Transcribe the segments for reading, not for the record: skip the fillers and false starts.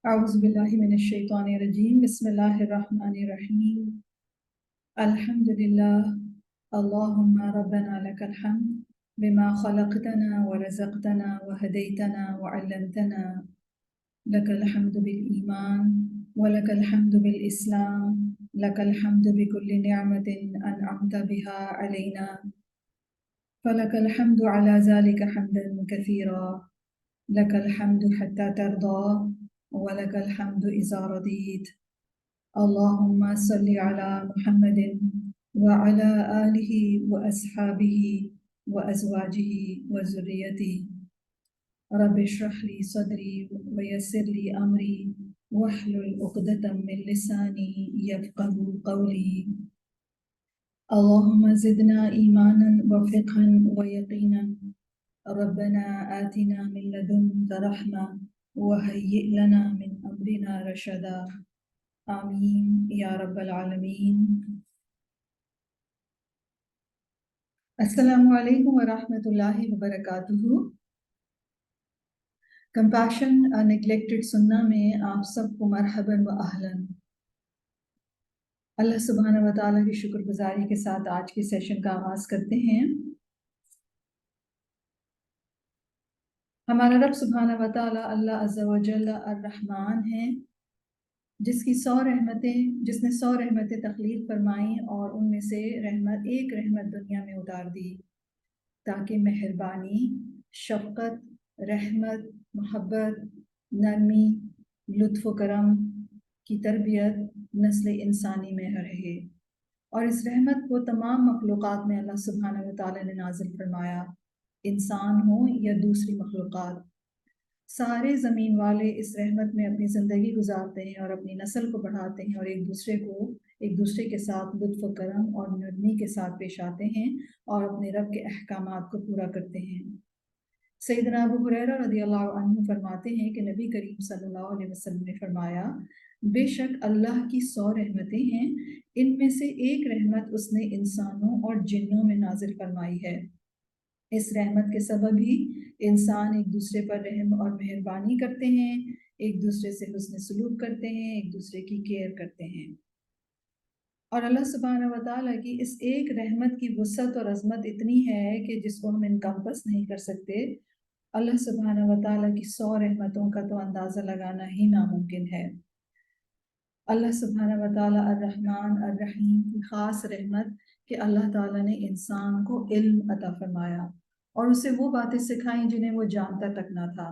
أعوذ بالله من الشيطان الرجيم بسم الله الرحمن الرحيم الحمد لله اللهم ربنا لك الحمد بما خلقتنا ورزقتنا وهديتنا وعلمتنا لك الحمد بالإيمان ولك الحمد بالإسلام لك الحمد بكل نعمة أنعمت بها علينا فلك الحمد على ذلك حمدا كثيرا لك الحمد حتى ترضى ولك الحمد إذا رضيت اللهم صل على محمد وعلى آله وأصحابه وأزواجه وذريته رب اشرح لي صدري ويسر لي أمري واحلل عقدة من لساني يفقه قولي اللهم زدنا إيمانا وفقها ويقينا ربنا آتنا من لدنك رحمة وهيئ لنا من أمرنا رشدا آمین یا رب العالمین۔ السلام علیکم ورحمۃ اللہ وبرکاتہ۔ کمپیشن نیگلیکٹڈ سننا میں آپ سب کو مرحبا و اہلا۔ اللہ سبحانہ و تعالیٰ کی شکر گزاری کے ساتھ آج کے سیشن کا آغاز کرتے ہیں۔ ہمارا رب سبحانہ و تعالیٰ اللہ عز و جل الرحمن ہے، جس نے 100 رحمتیں تخلیق فرمائیں اور ان میں سے ایک رحمت دنیا میں اتار دی تاکہ مہربانی، شفقت، رحمت، محبت، نرمی، لطف و کرم کی تربیت نسل انسانی میں رہے۔ اور اس رحمت کو تمام مخلوقات میں اللہ سبحانہ و تعالیٰ نے نازل فرمایا، انسان ہوں یا دوسری مخلوقات، سارے زمین والے اس رحمت میں اپنی زندگی گزارتے ہیں اور اپنی نسل کو بڑھاتے ہیں اور ایک دوسرے کے ساتھ لطف و کرم اور نرمی کے ساتھ پیش آتے ہیں اور اپنے رب کے احکامات کو پورا کرتے ہیں۔ سیدنا ابو ہریرہ رضی اللہ عنہ فرماتے ہیں کہ نبی کریم صلی اللہ علیہ وسلم نے فرمایا، بے شک اللہ کی 100 رحمتیں ہیں، ان میں سے ایک رحمت اس نے انسانوں اور جنوں میں نازل فرمائی ہے۔ اس رحمت کے سبب ہی انسان ایک دوسرے پر رحم اور مہربانی کرتے ہیں، ایک دوسرے سے حسن سلوک کرتے ہیں، ایک دوسرے کی کیئر کرتے ہیں۔ اور اللہ سبحانہ و تعالیٰ کی اس ایک رحمت کی وسعت اور عظمت اتنی ہے کہ جس کو ہم انکمپس نہیں کر سکتے۔ اللہ سبحانہ و تعالیٰ کی 100 رحمتوں کا تو اندازہ لگانا ہی ناممکن ہے۔ اللہ سبحانہ و تعالیٰ الرحمن الرحیم کی خاص رحمت کہ اللہ تعالیٰ نے انسان کو علم عطا فرمایا اور اسے وہ باتیں سکھائیں جنہیں وہ جانتا تک نہ تھا۔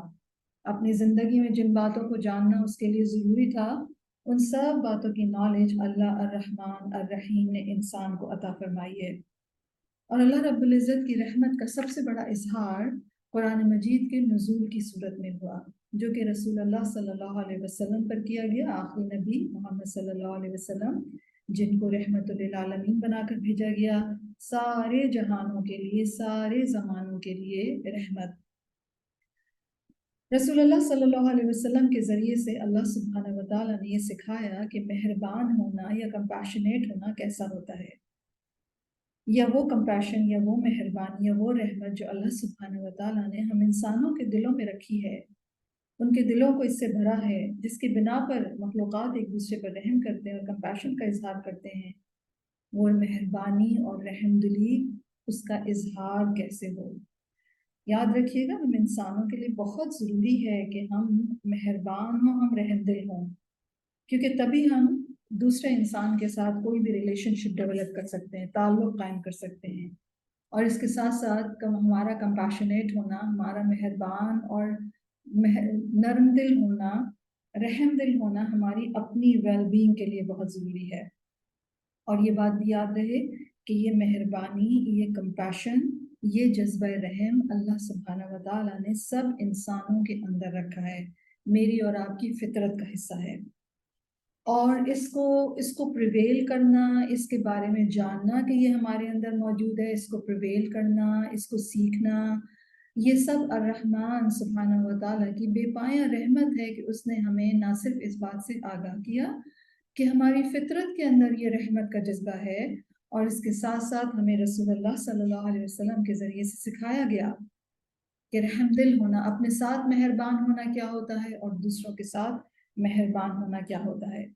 اپنی زندگی میں جن باتوں کو جاننا اس کے لیے ضروری تھا، ان سب باتوں کی نالج اللہ الرحمن الرحیم نے انسان کو عطا فرمائی ہے۔ اور اللہ رب العزت کی رحمت کا سب سے بڑا اظہار قرآن مجید کے نزول کی صورت میں ہوا، جو کہ رسول اللہ صلی اللہ علیہ وسلم پر کیا گیا، آخری نبی محمد صلی اللہ علیہ وسلم، جن کو رحمت للعالمین بنا کر بھیجا گیا، سارے جہانوں کے لیے، سارے زمانوں کے لیے رحمت۔ رسول اللہ صلی اللہ علیہ وسلم کے ذریعے سے اللہ سبحانہ و تعالیٰ نے یہ سکھایا کہ مہربان ہونا یا کمپیشنیٹ ہونا کیسا ہوتا ہے، یا وہ کمپیشن یا وہ مہربانی یا وہ رحمت جو اللہ سبحانہ و تعالیٰ نے ہم انسانوں کے دلوں میں رکھی ہے، ان کے دلوں کو اس سے بھرا ہے، جس کی بنا پر مخلوقات ایک دوسرے پر رحم کرتے ہیں اور کمپیشن کا اظہار کرتے ہیں، وہ مہربانی اور رحم دلی اس کا اظہار کیسے ہو۔ یاد رکھیے گا، ہم انسانوں کے لیے بہت ضروری ہے کہ ہم مہربان ہوں، ہم رحم دل ہوں، کیونکہ تبھی ہم دوسرے انسان کے ساتھ کوئی بھی ریلیشن شپ ڈیولپ کر سکتے ہیں، تعلق قائم کر سکتے ہیں۔ اور اس کے ساتھ ساتھ ہمارا کمپیشنیٹ ہونا، ہمارا مہربان اور نرم دل ہونا، رحم دل ہونا ہماری اپنی ویل بینگ کے لیے بہت ضروری ہے۔ اور یہ بات بھی یاد رہے کہ یہ مہربانی، یہ کمپیشن، یہ جذبہ رحم اللہ سبحانہ و تعالیٰ نے سب انسانوں کے اندر رکھا ہے، میری اور آپ کی فطرت کا حصہ ہے۔ اور اس کو پریویل کرنا، اس کے بارے میں جاننا کہ یہ ہمارے اندر موجود ہے، اس کو پریویل کرنا، اس کو سیکھنا، یہ سب الرحمن سبحانہ و تعالیٰ کی بے پایہ رحمت ہے کہ اس نے ہمیں نہ صرف اس بات سے آگاہ کیا کہ ہماری فطرت کے اندر یہ رحمت کا جذبہ ہے، اور اس کے ساتھ ساتھ ہمیں رسول اللہ صلی اللہ علیہ وسلم کے ذریعے سے سکھایا گیا کہ رحم دل ہونا، اپنے ساتھ مہربان ہونا کیا ہوتا ہے اور دوسروں کے ساتھ مہربان ہونا کیا ہوتا ہے۔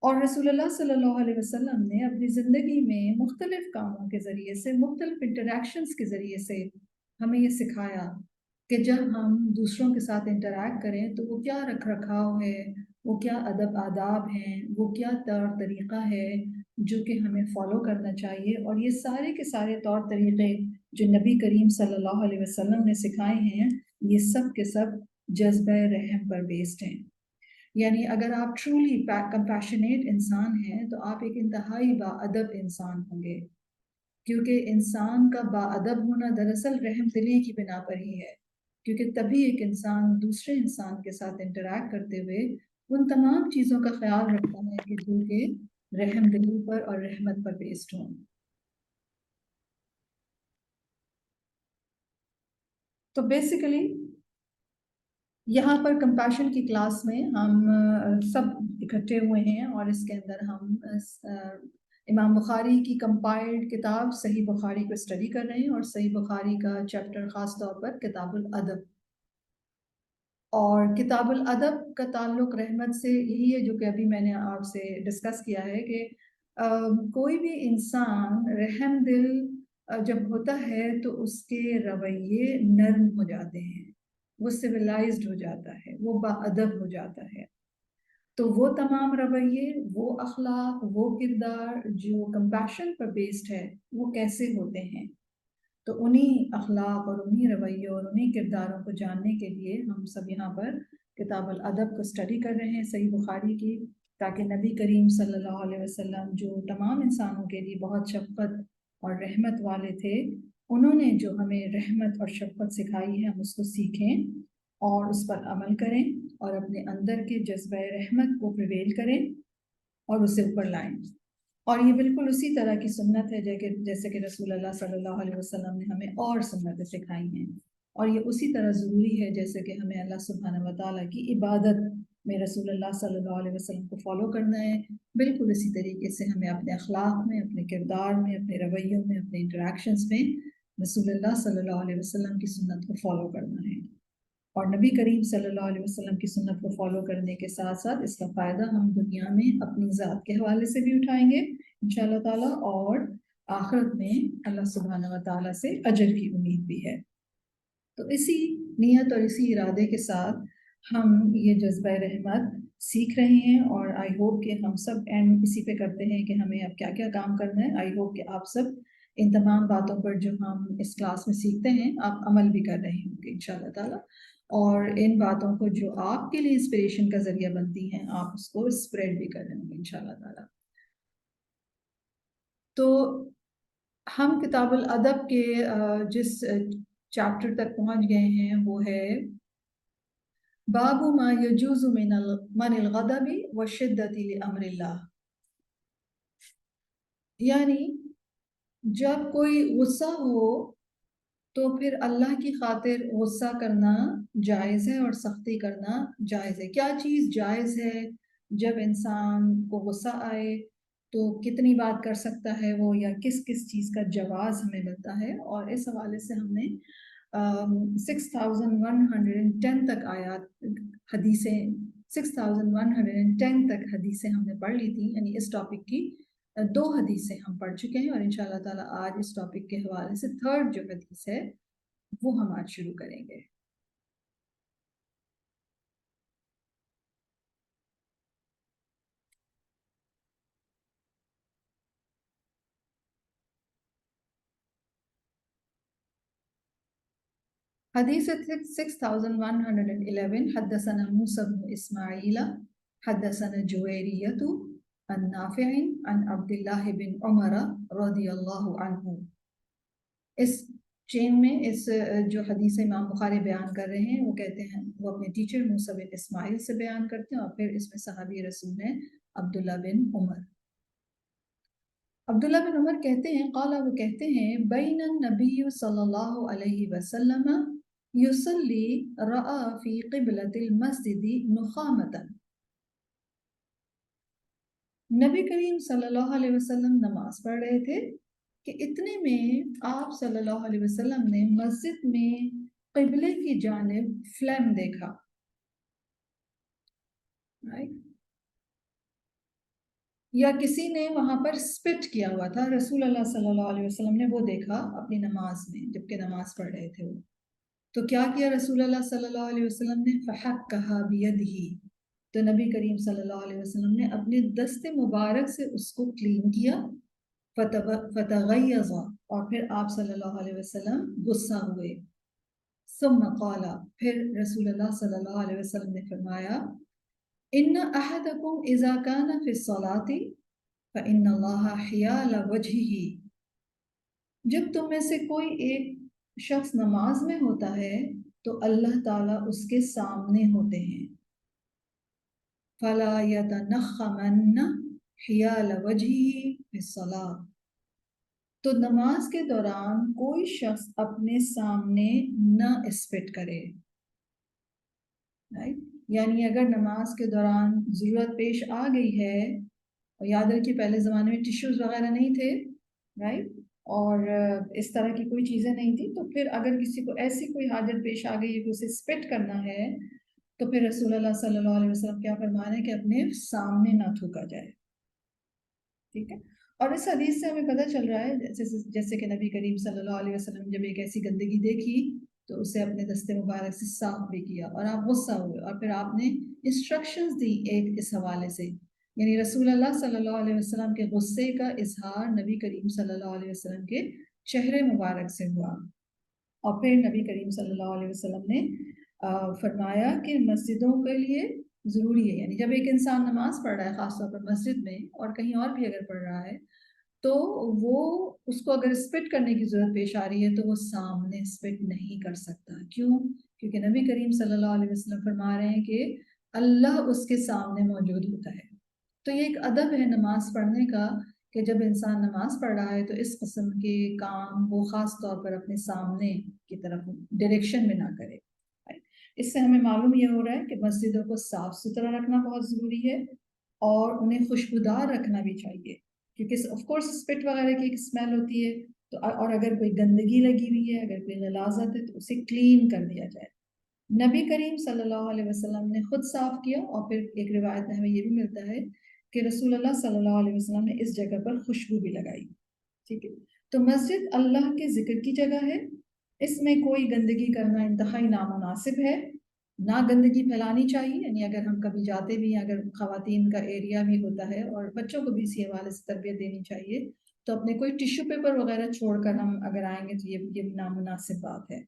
اور رسول اللہ صلی اللہ علیہ وسلم نے اپنی زندگی میں مختلف کاموں کے ذریعے سے، مختلف انٹریکشنز کے ذریعے سے ہمیں یہ سکھایا کہ جب ہم دوسروں کے ساتھ انٹریکٹ کریں تو وہ کیا رکھ رکھاؤ ہے، وہ کیا ادب آداب ہیں، وہ کیا طور طریقہ ہے جو کہ ہمیں فالو کرنا چاہیے۔ اور یہ سارے کے سارے طور طریقے جو نبی کریم صلی اللہ علیہ وسلم نے سکھائے ہیں، یہ سب کے سب جذبہ رحم پر بیسڈ ہیں۔ یعنی اگر آپ ٹرولی کمپیشنیٹ انسان ہیں تو آپ ایک انتہائی باادب انسان ہوں گے، کیونکہ انسان کا باادب ہونا دراصل رحم دلی کی بنا پر ہی ہے، کیونکہ تبھی ایک انسان دوسرے انسان کے ساتھ انٹریکٹ کرتے ہوئے ان تمام چیزوں کا خیال رکھتا ہے کہ جو کہ رحم دلی پر اور رحمت پر بیسڈ ہوں۔ تو بیسیکلی یہاں پر کمپیشن کی کلاس میں ہم سب اکٹھے ہوئے ہیں، اور اس کے اندر ہم امام بخاری کی کمپائلڈ کتاب صحیح بخاری کو اسٹڈی کر رہے ہیں، اور صحیح بخاری کا چیپٹر خاص طور پر کتاب الادب۔ اور کتاب الادب کا تعلق رحمت سے یہی ہے جو کہ ابھی میں نے آپ سے ڈسکس کیا ہے کہ کوئی بھی انسان رحم دل جب ہوتا ہے تو اس کے رویے نرم ہو جاتے ہیں، وہ سویلائزڈ ہو جاتا ہے، وہ باادب ہو جاتا ہے۔ تو وہ تمام رویے، وہ اخلاق، وہ کردار جو کمپیشن پر بیسڈ ہے، وہ کیسے ہوتے ہیں؟ تو انہی اخلاق اور انہی رویوں اور انہی کرداروں کو جاننے کے لیے ہم سب یہاں پر کتاب الادب کو اسٹڈی کر رہے ہیں صحیح بخاری کی، تاکہ نبی کریم صلی اللہ علیہ وسلم جو تمام انسانوں کے لیے بہت شفقت اور رحمت والے تھے، انہوں نے جو ہمیں رحمت اور شفقت سکھائی ہے ہم اس کو سیکھیں اور اس پر عمل کریں، اور اپنے اندر کے جذبہ رحمت کو پریویل کریں اور اسے اوپر لائیں۔ اور یہ بالکل اسی طرح کی سنت ہے جیسے کہ رسول اللہ صلی اللہ علیہ وسلم نے ہمیں اور سنتیں سکھائی ہیں، اور یہ اسی طرح ضروری ہے جیسے کہ ہمیں اللہ سبحانہ و تعالیٰ کی عبادت میں رسول اللہ صلی اللہ علیہ وسلم کو فالو کرنا ہے، بالکل اسی طریقے سے ہمیں اپنے اخلاق میں، اپنے کردار میں، اپنے رویوں میں، اپنے انٹریکشنز میں رسول اللہ صلی اللہ علیہ وسلم کی سنت کو فالو کرنا ہے۔ اور نبی کریم صلی اللہ علیہ وسلم کی سنت کو فالو کرنے کے ساتھ ساتھ اس کا فائدہ ہم دنیا میں اپنی ذات کے حوالے سے بھی اٹھائیں گے انشاءاللہ تعالیٰ، اور آخرت میں اللہ سبحانہ و تعالیٰ سے اجر کی امید بھی ہے۔ تو اسی نیت اور اسی ارادے کے ساتھ ہم یہ جذبہ رحمت سیکھ رہے ہیں، اور آئی ہوپ کہ ہم سب اینڈ اسی پہ کرتے ہیں کہ ہمیں اب کیا کیا کام کرنا ہے۔ آئی ہوپ کہ آپ سب ان تمام باتوں پر جو ہم اس کلاس میں سیکھتے ہیں آپ عمل بھی کر رہے ہوں گے انشاءاللہ تعالیٰ، اور ان باتوں کو جو آپ کے لیے انسپریشن کا ذریعہ بنتی ہیں آپ اس کو اسپریڈ بھی کر رہے ہوں گے انشاءاللہ تعالیٰ۔ تو ہم کتاب الادب کے جس چیپٹر تک پہنچ گئے ہیں وہ ہے باب ما یجوز من الغضب والشدۃ لامر اللہ، یعنی جب کوئی غصہ ہو تو پھر اللہ کی خاطر غصہ کرنا جائز ہے اور سختی کرنا جائز ہے۔ کیا چیز جائز ہے جب انسان کو غصہ آئے تو کتنی بات کر سکتا ہے وہ، یا کس کس چیز کا جواز ہمیں ملتا ہے، اور اس حوالے سے ہم نے 6110 تک آیات حدیثیں 6110 تک حدیثیں ہم نے پڑھ لی تھیں، یعنی اس ٹاپک کی 2 حدیثیں ہم پڑھ چکے ہیں، اور انشاءاللہ تعالیٰ آج اس ٹاپک کے حوالے سے 3rd جو حدیث ہے وہ ہم آج شروع کریں گے۔ حدیث 6111 حدثنا موسى بن إسماعيل حدثنا جويرية عن نافع عن عبد الله بن عمر رضی اللہ عنہ۔ اس چین میں اس جو حدیث امام بخاری بیان کر رہے ہیں وہ کہتے ہیں وہ اپنے ٹیچر موسیٰ بن اسماعیل سے بیان کرتے ہیں، اور پھر اس میں صحابی رسول ہیں عبداللہ بن عمر۔ عبداللہ بن عمر کہتے ہیں قال، وہ کہتے ہیں بین النبی صلی اللہ علیہ وسلم یصلی رأى فی قبلۃ المسجد نخامة، نبی کریم صلی اللہ علیہ وسلم نماز پڑھ رہے تھے کہ اتنے میں آپ صلی اللہ علیہ وسلم نے مسجد میں قبلے کی جانب فلیم دیکھا۔ right? یا کسی نے وہاں پر اسپٹ کیا ہوا تھا، رسول اللہ صلی اللہ علیہ وسلم نے وہ دیکھا اپنی نماز میں جبکہ نماز پڑھ رہے تھے وہ، تو کیا کیا رسول اللہ صلی اللہ علیہ وسلم نے؟ فحکھا بیدہ، تو نبی کریم صلی اللہ علیہ وسلم نے اپنے دست مبارک سے اس کو کلین کیا، فتغیظ، اور پھر آپ صلی اللہ علیہ وسلم غصہ ہوئے، ثم قال، پھر رسول اللہ صلی اللہ علیہ وسلم نے فرمایا، ان احدکم اذا کان فی الصلاۃ فان اللہ حیال وجہہ، جب تم میں سے کوئی ایک شخص نماز میں ہوتا ہے تو اللہ تعالیٰ اس کے سامنے ہوتے ہیں، فلا یتنخمن حیال وجہہ فی الصلاۃ، تو نماز کے دوران کوئی شخص اپنے سامنے نہ اسپٹ کرے، یعنی اگر نماز کے دوران ضرورت پیش آ گئی ہے، اور یاد رکھیے پہلے زمانے میں ٹیشوز وغیرہ نہیں تھے، رائٹ، اور اس طرح کی کوئی چیزیں نہیں تھی، تو پھر اگر کسی کو ایسی کوئی حاجت پیش آ گئی ہے کہ اسے اسپٹ کرنا ہے، تو پھر رسول اللہ صلی اللہ علیہ وسلم کیا فرمانا ہے کہ اپنے سامنے نہ تھوکا جائے، ٹھیک ہے۔ اور اس حدیث سے ہمیں پتہ چل رہا ہے جیسے کہ نبی کریم صلی اللہ علیہ وسلم نے جب ایک ایسی گندگی دیکھی تو اسے اپنے دست مبارک سے صاف بھی کیا، اور آپ غصہ ہوئے، اور پھر آپ نے انسٹرکشنز دی ایک اس حوالے سے، یعنی رسول اللہ صلی اللہ علیہ وسلم کے غصے کا اظہار نبی کریم صلی اللہ علیہ وسلم کے چہرے مبارک سے ہوا، اور پھر نبی کریم صلی اللہ علیہ وسلم نے فرمایا کہ مسجدوں کے لیے ضروری ہے، یعنی جب ایک انسان نماز پڑھ رہا ہے خاص طور پر مسجد میں، اور کہیں اور بھی اگر پڑھ رہا ہے، تو وہ اس کو اگر اسپٹ کرنے کی ضرورت پیش آ رہی ہے تو وہ سامنے اسپٹ نہیں کر سکتا، کیوں؟ کیونکہ نبی کریم صلی اللہ علیہ وسلم فرما رہے ہیں کہ اللہ اس کے سامنے موجود ہوتا ہے۔ تو یہ ایک ادب ہے نماز پڑھنے کا کہ جب انسان نماز پڑھ رہا ہے تو اس قسم کے کام وہ خاص طور پر اپنے سامنے کی طرف ڈائریکشن میں نہ کرے۔ اس سے ہمیں معلوم یہ ہو رہا ہے کہ مسجدوں کو صاف ستھرا رکھنا بہت ضروری ہے، اور انہیں خوشبودار رکھنا بھی چاہیے، کیونکہ آف کورس اسپٹ وغیرہ کی ایک اسمیل ہوتی ہے، تو اور اگر کوئی گندگی لگی ہوئی ہے، اگر کوئی غلاظت ہے، تو اسے کلین کر دیا جائے۔ نبی کریم صلی اللہ علیہ وسلم نے خود صاف کیا، اور پھر ایک روایت میں ہمیں یہ بھی ملتا ہے کہ رسول اللہ صلی اللہ علیہ وسلم نے اس جگہ پر خوشبو بھی لگائی، ٹھیک ہے۔ تو مسجد اللہ کے ذکر کی جگہ ہے، اس میں کوئی گندگی کرنا انتہائی نامناسب ہے، نہ گندگی پھیلانی چاہیے، یعنی اگر ہم کبھی جاتے بھی ہیں، اگر خواتین کا ایریا بھی ہوتا ہے، اور بچوں کو بھی اسی حوالے سے تربیت دینی چاہیے، تو اپنے کوئی ٹیشو پیپر وغیرہ چھوڑ کر ہم اگر آئیں گے تو یہ نامناسب بات ہے،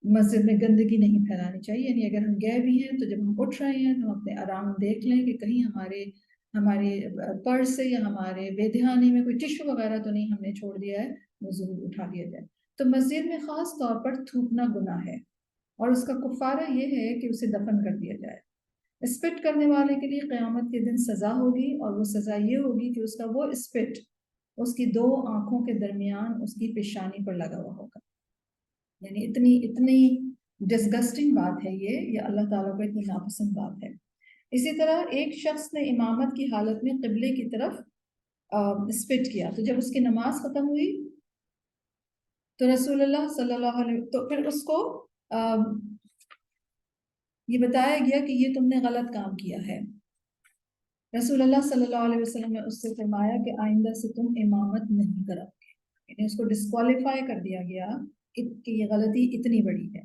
مسجد میں گندگی نہیں پھیلانی چاہیے، یعنی اگر ہم گئے بھی ہیں تو جب ہم اٹھ رہے ہیں تو ہم اپنے آرام دیکھ لیں کہ کہیں ہمارے پرس سے یا ہمارے بے دھیانی میں کوئی ٹیشو وغیرہ تو نہیں ہم نے چھوڑ دیا ہے، وہ ضرور اٹھا دیا جائے۔ تو مسجد میں خاص طور پر تھوکنا گناہ ہے، اور اس کا کفارہ یہ ہے کہ اسے دفن کر دیا جائے۔ اسپٹ کرنے والے کے لیے قیامت کے دن سزا ہوگی، اور وہ سزا یہ ہوگی کہ اس کا وہ اسپٹ اس کی 2 آنکھوں کے درمیان اس کی پیشانی پر لگا ہوا ہوگا، یعنی اتنی ڈسگسٹنگ بات ہے یہ اللہ تعالیٰ کو اتنی ناپسند بات ہے۔ اسی طرح ایک شخص نے امامت کی حالت میں قبلے کی طرف اسپٹ کیا، تو جب اس کی نماز ختم ہوئی تو رسول اللہ صلی اللہ علیہ وسلم تو پھر اس کو یہ بتایا گیا کہ یہ تم نے غلط کام کیا ہے۔ رسول اللہ صلی اللہ علیہ وسلم نے اس سے فرمایا کہ آئندہ سے تم امامت نہیں کرو گے، یعنی اس کو ڈسکوالیفائی کر دیا گیا کہ یہ غلطی اتنی بڑی ہے۔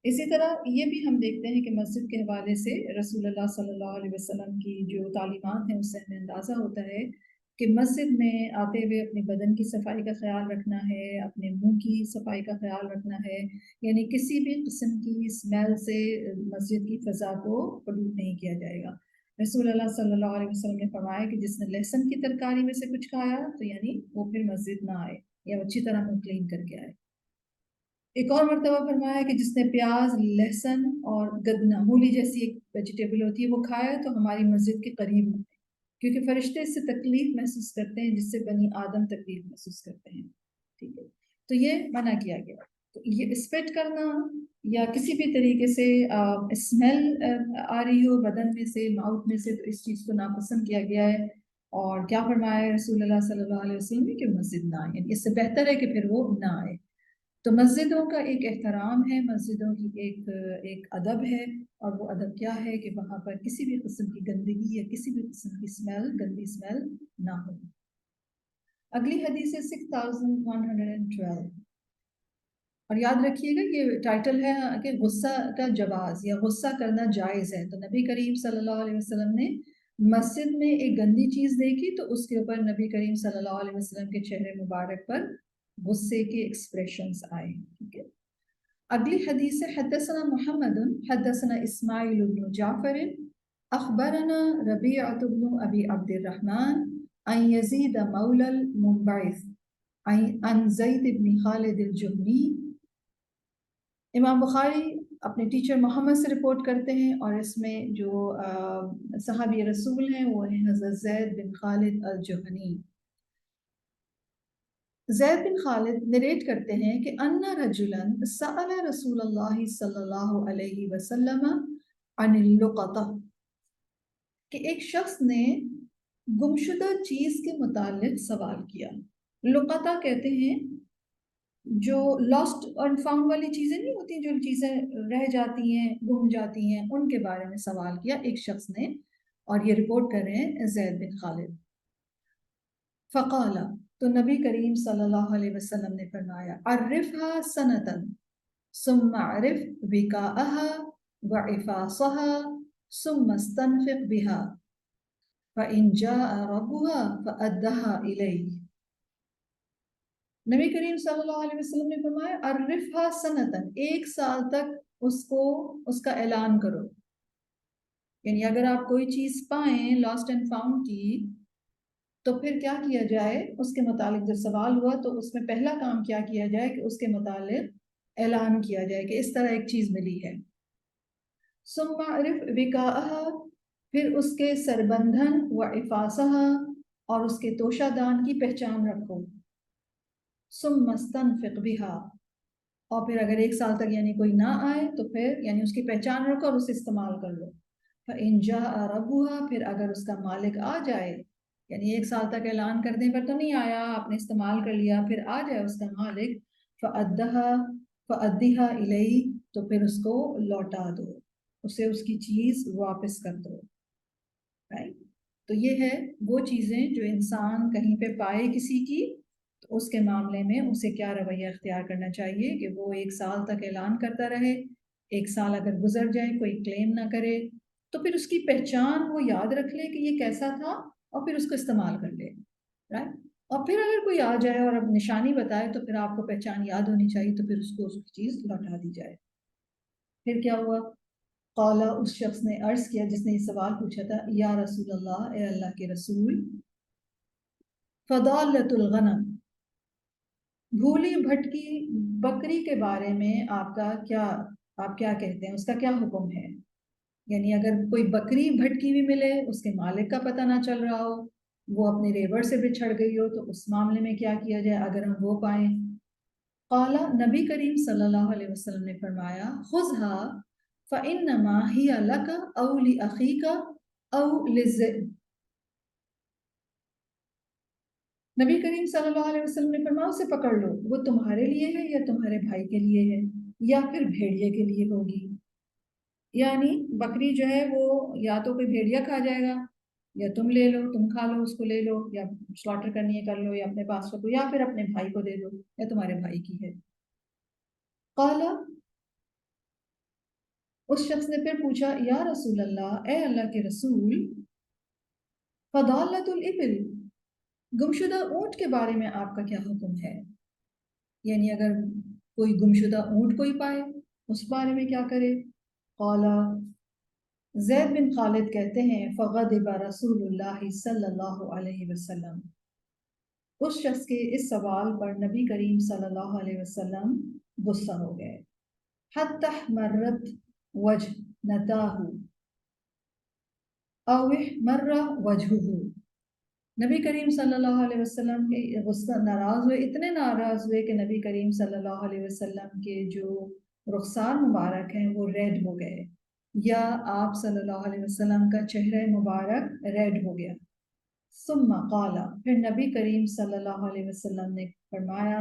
اسی طرح یہ بھی ہم دیکھتے ہیں کہ مسجد کے حوالے سے رسول اللہ صلی اللہ علیہ وسلم کی جو تعلیمات ہیں اس سے ہمیں اندازہ ہوتا ہے کہ مسجد میں آتے ہوئے اپنے بدن کی صفائی کا خیال رکھنا ہے، اپنے منہ کی صفائی کا خیال رکھنا ہے، یعنی کسی بھی قسم کی اسمیل سے مسجد کی فضا کو پلوٹ نہیں کیا جائے گا۔ رسول اللہ صلی اللہ علیہ وسلم نے فرمایا کہ جس نے لہسن کی ترکاری میں سے کچھ کھایا تو یعنی وہ پھر مسجد نہ آئے، یا اچھی طرح منہ کلین کر کے آئے۔ ایک اور مرتبہ فرمایا کہ جس نے پیاز، لہسن اور گدنا، مولی جیسی ایک ویجیٹیبل ہوتی ہے، وہ کھایا تو ہماری مسجد کے قریب ہوتے ہیں، کیونکہ فرشتے اس سے تکلیف محسوس کرتے ہیں جس سے بنی آدم تکلیف محسوس کرتے ہیں، ٹھیک ہے۔ تو یہ منع کیا گیا۔ تو یہ اسپیٹ کرنا یا کسی بھی طریقے سے اسمیل آ رہی ہو بدن میں سے، ماؤتھ میں سے، تو اس چیز کو ناپسند کیا گیا ہے، اور کیا فرمایا ہے رسول اللہ صلی اللہ علیہ وسلم کہ مسجد نہ آئے، یعنی اس سے بہتر ہے کہ پھر وہ نہ آئے۔ تو مسجدوں کا ایک احترام ہے، مسجدوں کی ایک ادب ہے، اور وہ ادب کیا ہے کہ وہاں پر کسی بھی قسم کی گندگی یا کسی بھی قسم کی گندی اسمیل نہ ہو۔ اگلی حدیث ہے 6112، اور یاد رکھیے گا یہ ٹائٹل ہے کہ غصہ کا جواز یا غصہ کرنا جائز ہے۔ تو نبی کریم صلی اللہ علیہ وسلم نے مسجد میں ایک گندی چیز دیکھی تو اس کے اوپر نبی کریم صلی اللہ علیہ وسلم کے چہرے مبارک پر غصے کے ایکسپریشنز آئے، ٹھیک ہے۔ اگلی حدیث ہے حدثنا محمد حدثنا اسماعیل بن جعفر اخبرنا ربیعۃ بن ابی عبد الرحمن عن یزید مولی المنبعث عن زید بن خالد الجہنی۔ امام بخاری اپنے ٹیچر محمد سے رپورٹ کرتے ہیں، اور اس میں جو صحابی رسول ہیں وہ ہیں حضرت زید بن خالد الجہنی۔ زید بن خالد نریٹ کرتے ہیں کہ ان رجلا سأل رسول اللہ صلی اللہ علیہ وسلم عن اللقطہ، کہ ایک شخص نے گمشدہ چیز کے متعلق سوال کیا۔ لقطہ کہتے ہیں جو لاسٹ اور فاؤنڈ والی چیزیں نہیں ہوتی، جو چیزیں رہ جاتی ہیں، گم جاتی ہیں، ان کے بارے میں سوال کیا ایک شخص نے، اور یہ رپورٹ کر رہے ہیں زید بن خالد۔ فقال، تو نبی کریم صلی اللہ علیہ وسلم نے فرمایا عرفها سنتاً ثم عرف بکاءها وعفاصها ثم استنفق بها فإن جاء ربها فأدها إليه۔ نبی کریم صلی اللہ علیہ وسلم نے فرمایا عرفها سنتاً، ایک سال تک اس کا اعلان کرو، یعنی اگر آپ کوئی چیز پائیں لاسٹ اینڈ فاؤنڈ کی تو پھر کیا کیا جائے، اس کے متعلق جب سوال ہوا تو اس میں پہلا کام کیا کیا جائے کہ اس کے متعلق اعلان کیا جائے کہ اس طرح ایک چیز ملی ہے۔ ثم عرف بکاءها، پھر اس کے سربندھن و عفاصها، اور اس کے توشہ دان کی پہچان رکھو۔ ثم استنفق بها، اور پھر اگر ایک سال تک یعنی کوئی نہ آئے تو پھر یعنی اس کی پہچان رکھو اور اسے استعمال کر لو۔ فإن جاء ربها، پھر اگر اس کا مالک آ جائے، یعنی ایک سال تک اعلان کرنے پر تو نہیں آیا، آپ نے استعمال کر لیا، پھر آ جائے اس کا مالک، فأدها إليه، تو پھر اس کو لوٹا دو، اسے اس کی چیز واپس کر دو، رائٹ۔ تو یہ ہے وہ چیزیں جو انسان کہیں پہ پائے کسی کی، تو اس کے معاملے میں اسے کیا رویہ اختیار کرنا چاہیے کہ وہ ایک سال تک اعلان کرتا رہے، ایک سال اگر گزر جائے کوئی کلیم نہ کرے تو پھر اس کی پہچان وہ یاد رکھ لے کہ یہ کیسا تھا، اور پھر اس کو استعمال کر لے، رائٹ۔ اور پھر اگر کوئی آ جائے اور اب نشانی بتائے تو پھر آپ کو پہچان یاد ہونی چاہیے، تو پھر اس کو اس کی چیز لوٹا دی جائے۔ پھر کیا ہوا؟ قالا، اس شخص نے عرض کیا جس نے یہ سوال پوچھا تھا، یا رسول اللہ، اے اللہ کے رسول، فضالۃ الغنم، بھولی بھٹکی بکری کے بارے میں آپ کیا کہتے ہیں، اس کا کیا حکم ہے؟ یعنی اگر کوئی بکری بھٹکی ہوئی ملے، اس کے مالک کا پتہ نہ چل رہا ہو، وہ اپنے ریوڑ سے بچھڑ گئی ہو، تو اس معاملے میں کیا کیا جائے اگر ہم وہ پائیں؟ قالا، نبی کریم صلی اللہ علیہ وسلم نے فرمایا خذها فإنما هي لك أو لأخيك أو للذئب۔ نبی کریم صلی اللہ علیہ وسلم نے فرمایا اسے پکڑ لو، وہ تمہارے لیے ہے یا تمہارے بھائی کے لیے ہے یا پھر بھیڑیے کے لیے ہوگی۔ یعنی بکری جو ہے وہ یا تو کوئی بھیڑیا کھا جائے گا، یا تم لے لو، تم کھا لو، اس کو لے لو، یا سلاٹر کرنی ہے کر لو، یا اپنے پاس رکھو، یا پھر اپنے بھائی کو دے دو، یا تمہارے بھائی کی ہے۔ قالا، اس شخص نے پھر پوچھا یا رسول اللہ، اے اللہ کے رسول، فضالۃ الابل، گمشدہ اونٹ کے بارے میں آپ کا کیا حکم ہے؟ یعنی اگر کوئی گمشدہ اونٹ کوئی پائے اس بارے میں کیا کرے؟ قالا، زید بن خالد کہتے ہیں فغضب رسول اللہ صلی اللہ علیہ وسلم، اس شخص کے اس سوال پر نبی کریم صلی اللہ علیہ وسلم غصہ ہو گئے۔ حتی احمرت وجنتاہ او احمر وجہہ، نبی کریم صلی اللہ علیہ وسلم کے غصہ ناراض ہوئے، اتنے ناراض ہوئے کہ نبی کریم صلی اللہ علیہ وسلم کے جو رخسار مبارک ہیں وہ ریڈ ہو گئے، یا آپ صلی اللہ علیہ وسلم کا چہرہ مبارک ریڈ ہو گیا۔ ثم قال، پھر نبی کریم صلی اللہ علیہ وسلم نے فرمایا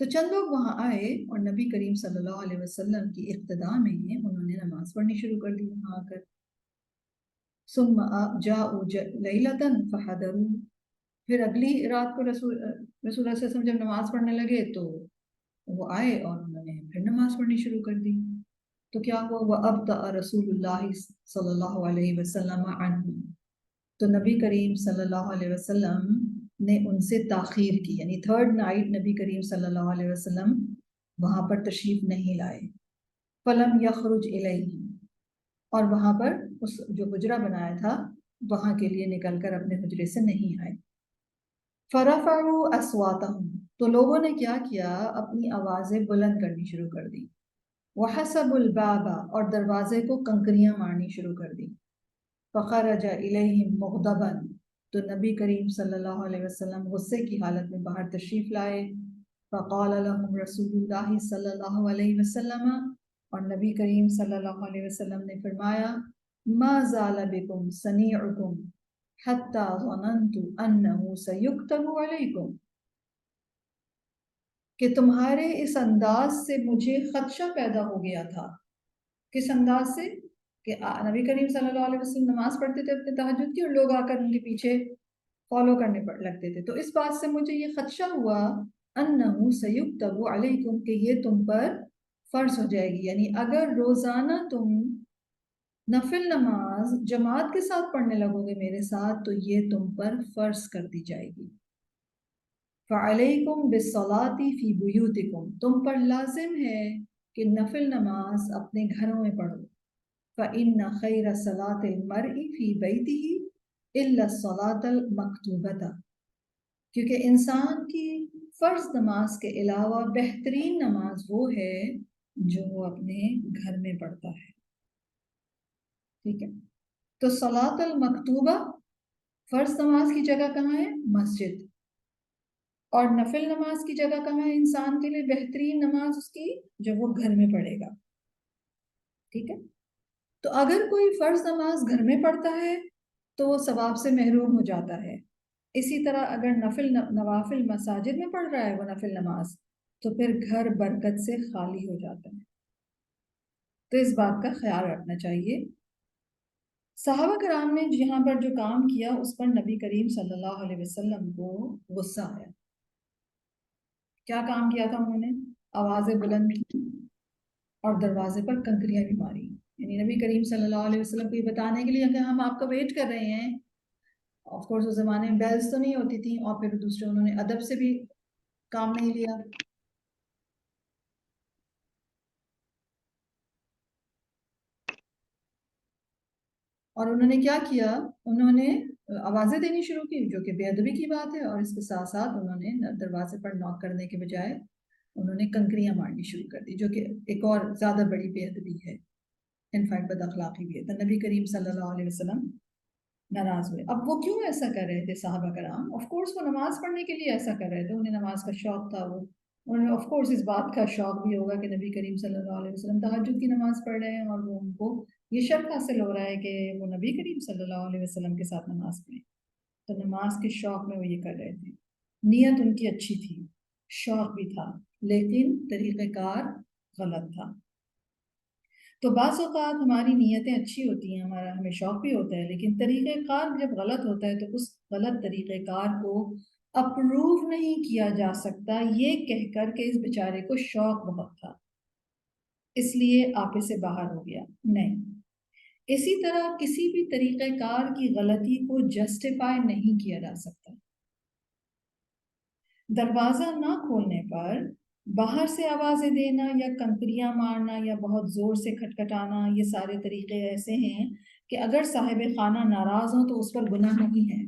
تو چند لوگ وہاں آئے اور نبی کریم صلی اللہ علیہ وسلم کی اقتداء میں انہوں نے نماز پڑھنی شروع کر دی وہاں آ کر. ثم جاءوا لیلۃ فحضروا، پھر اگلی رات کو رسول اللہ صلی اللہ علیہ وسلم جب نماز پڑھنے لگے تو وہ آئے اور انہوں نے پھر نماز پڑھنی شروع کر دی. تو کیا ہوا؟ وَأَبْطَأَ رسول اللہ صلی اللہ علیہ وسلم عنہم، تو نبی کریم صلی اللہ علیہ وسلم نے ان سے تاخیر کی، یعنی تھرڈ نائٹ نبی کریم صلی اللہ علیہ وسلم وہاں پر تشریف نہیں لائے. فلم یخرج الیہم، اور وہاں پر اس جو حجرہ بنایا تھا وہاں کے لیے نکل کر اپنے حجرے سے نہیں آئے. فرفعوا اصواتهم، تو لوگوں نے کیا کیا؟ اپنی آوازیں بلند کرنی شروع کر دی. وحسبوا الباب، اور دروازے کو کنکریاں مارنی شروع کر دی. فخرج الیہم مغضبا، تو نبی کریم صلی اللہ علیہ وسلم غصے کی حالت میں باہر تشریف لائے. فقال لهم رسول اللہ صلی اللہ علیہ وسلم، اور نبی کریم صلی اللہ علیہ وسلم نے فرمایا ما زال بكم صنيعكم حتى ظننت انه سيكتب عليكم، کہ تمہارے اس انداز سے مجھے خدشہ پیدا ہو گیا تھا. کس انداز سے؟ کہ نبی کریم صلی اللہ علیہ وسلم نماز پڑھتے تھے اپنے تہجد کی اور لوگ آ کر ان کے پیچھے فالو کرنے لگتے تھے. تو اس بات سے مجھے یہ خدشہ ہوا انہ سیکتب علیکم، کہ یہ تم پر فرض ہو جائے گی. یعنی اگر روزانہ تم نفل نماز جماعت کے ساتھ پڑھنے لگو گے میرے ساتھ تو یہ تم پر فرض کر دی جائے گی. فعلیکم بالصلاۃ فی بیوتکم، تم پر لازم ہے کہ نفل نماز اپنے گھروں میں پڑھو. فإن خیر صلاۃ المرء فی بیتہ الا الصلاۃ المکتوبۃ، کیونکہ انسان کی فرض نماز کے علاوہ بہترین نماز وہ ہے جو وہ اپنے گھر میں پڑھتا ہے. ٹھیک ہے، تو صلاۃ المکتوبہ فرض نماز کی جگہ کہاں ہے؟ مسجد. اور نفل نماز کی جگہ کہاں ہے انسان کے لیے بہترین نماز اس کی؟ جب وہ گھر میں پڑھے گا. ٹھیک ہے، تو اگر کوئی فرض نماز گھر میں پڑھتا ہے تو وہ ثواب سے محروم ہو جاتا ہے. اسی طرح اگر نوافل مساجد میں پڑھ رہا ہے وہ نفل نماز، تو پھر گھر برکت سے خالی ہو جاتا ہے. تو اس بات کا خیال رکھنا چاہیے. صحابہ کرام نے یہاں پر جو کام کیا اس پر نبی کریم صلی اللہ علیہ وسلم کو غصہ آیا. کیا کام کیا تھا انہوں نے؟ آوازیں بلند کی اور دروازے پر کنکریاں بھی ماری. یعنی نبی کریم صلی اللہ علیہ وسلم کو یہ بتانے کے لیے کہ ہم آپ کا ویٹ کر رہے ہیں. آف کورس اس زمانے میں بیلز تو نہیں ہوتی تھیں، اور پھر دوسرے انہوں نے ادب سے بھی کام نہیں لیا. اور انہوں نے کیا کیا؟ انہوں نے آوازیں دینی شروع کی جو کہ بے ادبی کی بات ہے، اور اس کے ساتھ ساتھ انہوں نے دروازے پر نوک کرنے کے بجائے انہوں نے کنکریاں مارنی شروع کر دی، جو کہ ایک اور زیادہ بڑی بے ادبی ہے، انفیکٹ بد اخلاقی بھی ہے. تو نبی کریم صلی اللہ علیہ وسلم ناراض ہوئے. اب وہ کیوں ایسا کر رہے تھے صحابہ کرام؟ آف کورس وہ نماز پڑھنے کے لیے ایسا کر رہے تھے، انہیں نماز کا شوق تھا. وہ انہیں آف کورس اس بات کا شوق بھی ہوگا کہ نبی کریم صلی اللہ علیہ وسلم تہجد کی نماز پڑھ رہے ہیں اور وہ ان کو یہ شرف حاصل ہو رہا ہے کہ وہ نبی کریم صلی اللہ علیہ وسلم کے ساتھ نماز پڑھیں. تو نماز کے شوق میں وہ یہ کر رہے تھے. نیت ان کی اچھی تھی، شوق بھی تھا، لیکن طریقہ کار غلط تھا. تو بعض اوقات ہماری نیتیں اچھی ہوتی ہیں، ہمیں شوق بھی ہوتا ہے، لیکن طریقہ کار جب غلط ہوتا ہے تو اس غلط طریقہ کار کو اپروو نہیں کیا جا سکتا یہ کہہ کر کہ اس بیچارے کو شوق بہت تھا اس لیے آپے سے باہر ہو گیا. نہیں. اسی طرح کسی بھی طریقہ کار کی غلطی کو جسٹیفائی نہیں کیا جا سکتا. دروازہ نہ کھولنے پر باہر سے آوازیں دینا یا کنکریاں مارنا یا بہت زور سے کھٹکھٹانا، یہ سارے طریقے ایسے ہیں کہ اگر صاحب خانہ ناراض ہوں تو اس پر گناہ نہیں ہے.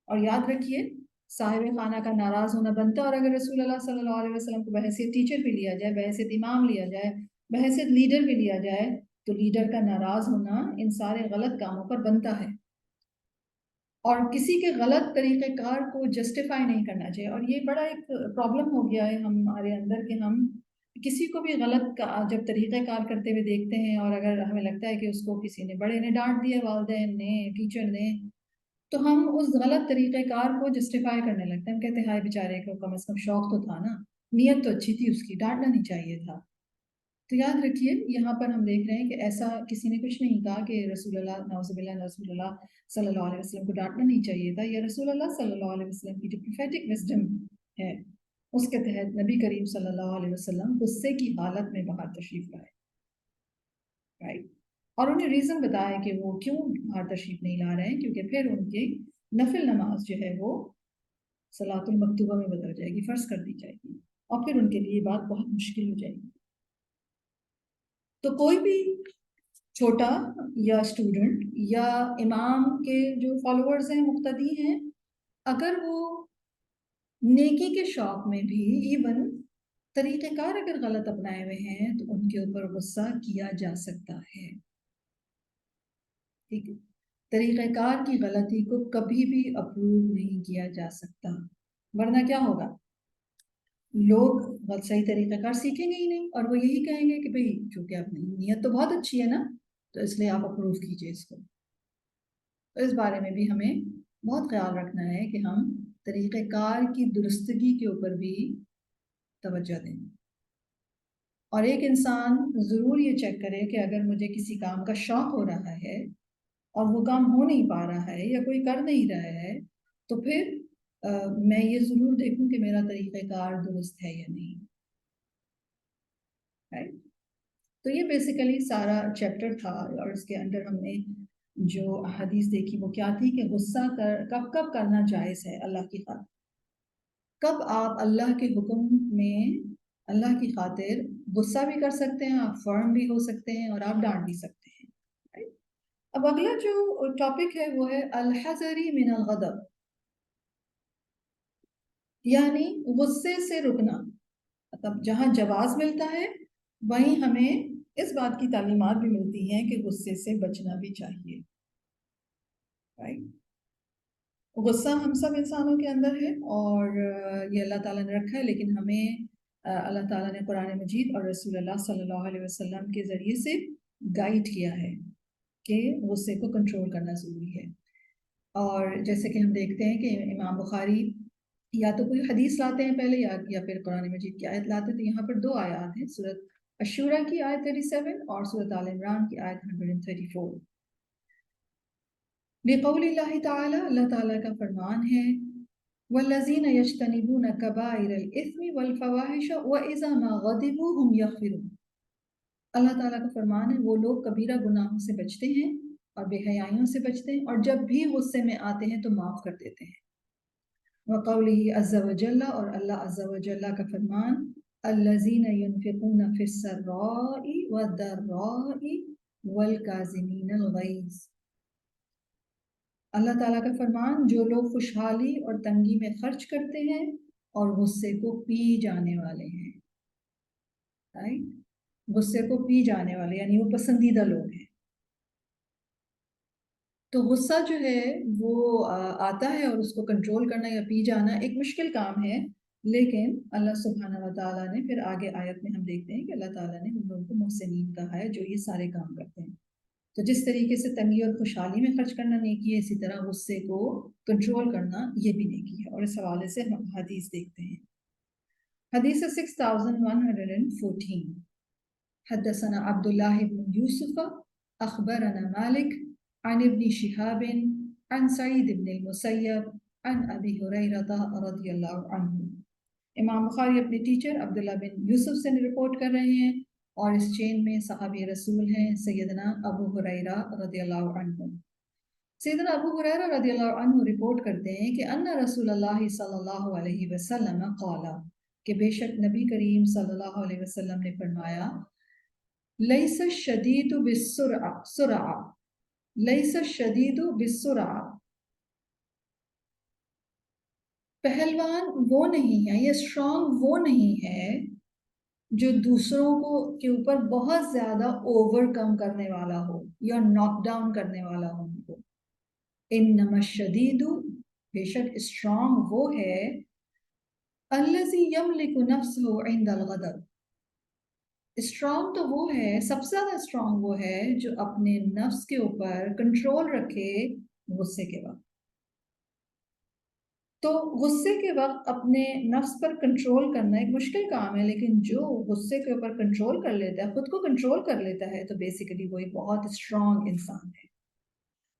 اور یاد رکھیے صاحب خانہ کا ناراض ہونا بنتا ہے، اور اگر رسول اللہ صلی اللہ علیہ وسلم کو بحیثیت ٹیچر بھی لیا جائے، بحیثیت امام لیا جائے، بحیثیت لیڈر بھی لیا جائے، تو لیڈر کا ناراض ہونا ان سارے غلط کاموں پر بنتا ہے. اور کسی کے غلط طریقہ کار کو جسٹیفائی نہیں کرنا چاہیے. اور یہ بڑا ایک پرابلم ہو گیا ہے ہمارے اندر کہ ہم کسی کو بھی غلط جب طریقہ کار کرتے ہوئے دیکھتے ہیں، اور اگر ہمیں لگتا ہے کہ اس کو کسی نے بڑے نے ڈانٹ دیا، والدین نے، ٹیچر نے، تو ہم اس غلط طریقہ کار کو جسٹیفائی کرنے لگتے ہیں. ہم کہتے ہیں ہائے بیچارے کو کم از کم شوق تو تھا نا. نیت تو اچھی تھی اس کی، ڈانٹنا نہیں چاہیے تھا۔ تو یاد رکھیے یہاں پر ہم دیکھ رہے ہیں کہ ایسا کسی نے کچھ نہیں کہا کہ رسول اللہ نعوذ باللہ رسول اللہ صلی اللہ علیہ وسلم کو ڈانٹنا نہیں چاہیے تھا، یا رسول اللہ صلی اللہ علیہ وسلم کی جو پروفیٹک وزڈم ہے اس کے تحت نبی کریم صلی اللہ علیہ وسلم غصے کی حالت میں باہر تشریف لائے، رائٹ؟ اور انہیں ریزن بتایا کہ وہ کیوں باہر تشریف نہیں لا رہے ہیں، کیونکہ پھر ان کی نفل نماز جو ہے وہ صلاۃ المکتوبہ میں بدل جائے گی، فرض کر دی جائے گی، اور پھر ان کے لیے بات بہت مشکل ہو جائے گی۔ تو کوئی بھی چھوٹا یا اسٹوڈنٹ یا امام کے جو فالوورز ہیں، مقتدی ہیں، اگر وہ نیکی کے شوق میں بھی ایون طریقہ کار اگر غلط اپنائے ہوئے ہیں تو ان کے اوپر غصہ کیا جا سکتا ہے، ٹھیک ہے؟ طریقہ کار کی غلطی کو کبھی بھی اپروو نہیں کیا جا سکتا، ورنہ کیا ہوگا؟ لوگ بہت صحیح طریقہ کار سیکھیں گے ہی نہیں، اور وہ یہی کہیں گے کہ بھئی چونکہ آپ نیت تو بہت اچھی ہے نا، تو اس لیے آپ اپروو کیجئے اس کو۔ تو اس بارے میں بھی ہمیں بہت خیال رکھنا ہے کہ ہم طریقہ کار کی درستگی کے اوپر بھی توجہ دیں، اور ایک انسان ضرور یہ چیک کرے کہ اگر مجھے کسی کام کا شوق ہو رہا ہے اور وہ کام ہو نہیں پا رہا ہے یا کوئی کر نہیں رہا ہے، تو پھر میں یہ ضرور دیکھوں کہ میرا طریقہ کار درست ہے یا نہیں، right؟ تو یہ بیسیکلی سارا چیپٹر تھا، اور اس کے اندر ہم نے جو حدیث دیکھی وہ کیا تھی کہ غصہ کب کب کرنا جائز ہے اللہ کی خاطر، کب آپ اللہ کے حکم میں اللہ کی خاطر غصہ بھی کر سکتے ہیں، آپ فرم بھی ہو سکتے ہیں، اور آپ ڈانٹ بھی سکتے ہیں، right؟ اب اگلا جو ٹاپک ہے وہ ہے الحذری من الغضب، یعنی غصے سے رکنا، مطلب جہاں جواز ملتا ہے وہیں ہمیں اس بات کی تعلیمات بھی ملتی ہیں کہ غصے سے بچنا بھی چاہیے، right؟ غصہ ہم سب انسانوں کے اندر ہے، اور یہ اللہ تعالیٰ نے رکھا ہے، لیکن ہمیں اللہ تعالیٰ نے قرآن مجید اور رسول اللہ صلی اللہ علیہ وسلم کے ذریعے سے گائیڈ کیا ہے کہ غصے کو کنٹرول کرنا ضروری ہے۔ اور جیسے کہ ہم دیکھتے ہیں کہ امام بخاری یا تو کوئی حدیث لاتے ہیں پہلے یا پھر قرآن مجید کی آیت لاتے ہیں، تو یہاں پر دو آیات ہیں، سورۃ الشورى کی آیت 37 اور سورۃ آل عمران کی آیت 134۔ بقول اللہ تعالی، اللہ تعالیٰ کا فرمان ہے والذین یجتنبون کبائر الاثم والفواحش واذا ما غضبوا هم یغفرون، اللہ تعالیٰ کا فرمان ہے وہ لوگ کبیرہ گناہوں سے بچتے ہیں اور بے حیائیوں سے بچتے ہیں، اور جب بھی غصے میں آتے ہیں تو معاف کر دیتے ہیں۔ وقوله عز وجل، اور اللہ عز وجل کا فرمان الذین ينفقون فی السراء والضراء والکاظمین الغیظ، اللہ تعالیٰ کا فرمان جو لوگ خوشحالی اور تنگی میں خرچ کرتے ہیں اور غصے کو پی جانے والے ہیں، غصے کو پی جانے والے یعنی وہ پسندیدہ لوگ ہیں۔ تو غصہ جو ہے وہ آتا ہے، اور اس کو کنٹرول کرنا یا پی جانا ایک مشکل کام ہے، لیکن اللہ سبحانہ و تعالیٰ نے پھر آگے آیت میں ہم دیکھتے ہیں کہ اللہ تعالیٰ نے ان لوگوں کو محسنین کہا ہے جو یہ سارے کام کرتے ہیں۔ تو جس طریقے سے تنگی اور خوشحالی میں خرچ کرنا نیکی ہے، اسی طرح غصے کو کنٹرول کرنا یہ بھی نیکی ہے، اور اس حوالے سے ہم حدیث دیکھتے ہیں۔ حدیث 6114، حدثنا عبداللہ بن یوسف اخبرنا مالک عن ابن شہاب عن سعید بن المسیب عن ابی ہریرہ رضی اللہ عنہ۔ امام بخاری اپنے ٹیچر عبداللہ بن یوسف سے رپورٹ کر رہے ہیں، اور اس چین میں صحابی رسول ہیں سیدنا ابو ہریرہ رضی اللہ عنہ۔ سیدنا ابو ہریرہ رضی اللہ عنہ رپورٹ کرتے ہیں کہ ان رسول اللہ صلی اللہ علیہ وسلم قال، کہ بے شک نبی کریم صلی اللہ علیہ وسلم نے فرمایا لیس الشدید بالسرعہ، لیس الشدید بالسرعہ، پہلوان وہ نہیں ہے یا اسٹرانگ وہ نہیں ہے جو دوسروں کو کے اوپر بہت زیادہ اوور کم کرنے والا ہو یا ناک ڈاؤن کرنے والا ہو ان کو۔ انما الشدید، بے شک اسٹرانگ وہ ہے الذی یملک نفسہ عند الغضب، اسٹرانگ تو وہ ہے، سب سے زیادہ اسٹرانگ وہ ہے جو اپنے نفس کے اوپر کنٹرول رکھے غصے کے وقت۔ تو غصے کے وقت اپنے نفس پر کنٹرول کرنا ایک مشکل کام ہے، لیکن جو غصے کے اوپر کنٹرول کر لیتا ہے، خود کو کنٹرول کر لیتا ہے، تو بیسیکلی وہ ایک بہت اسٹرانگ انسان ہے۔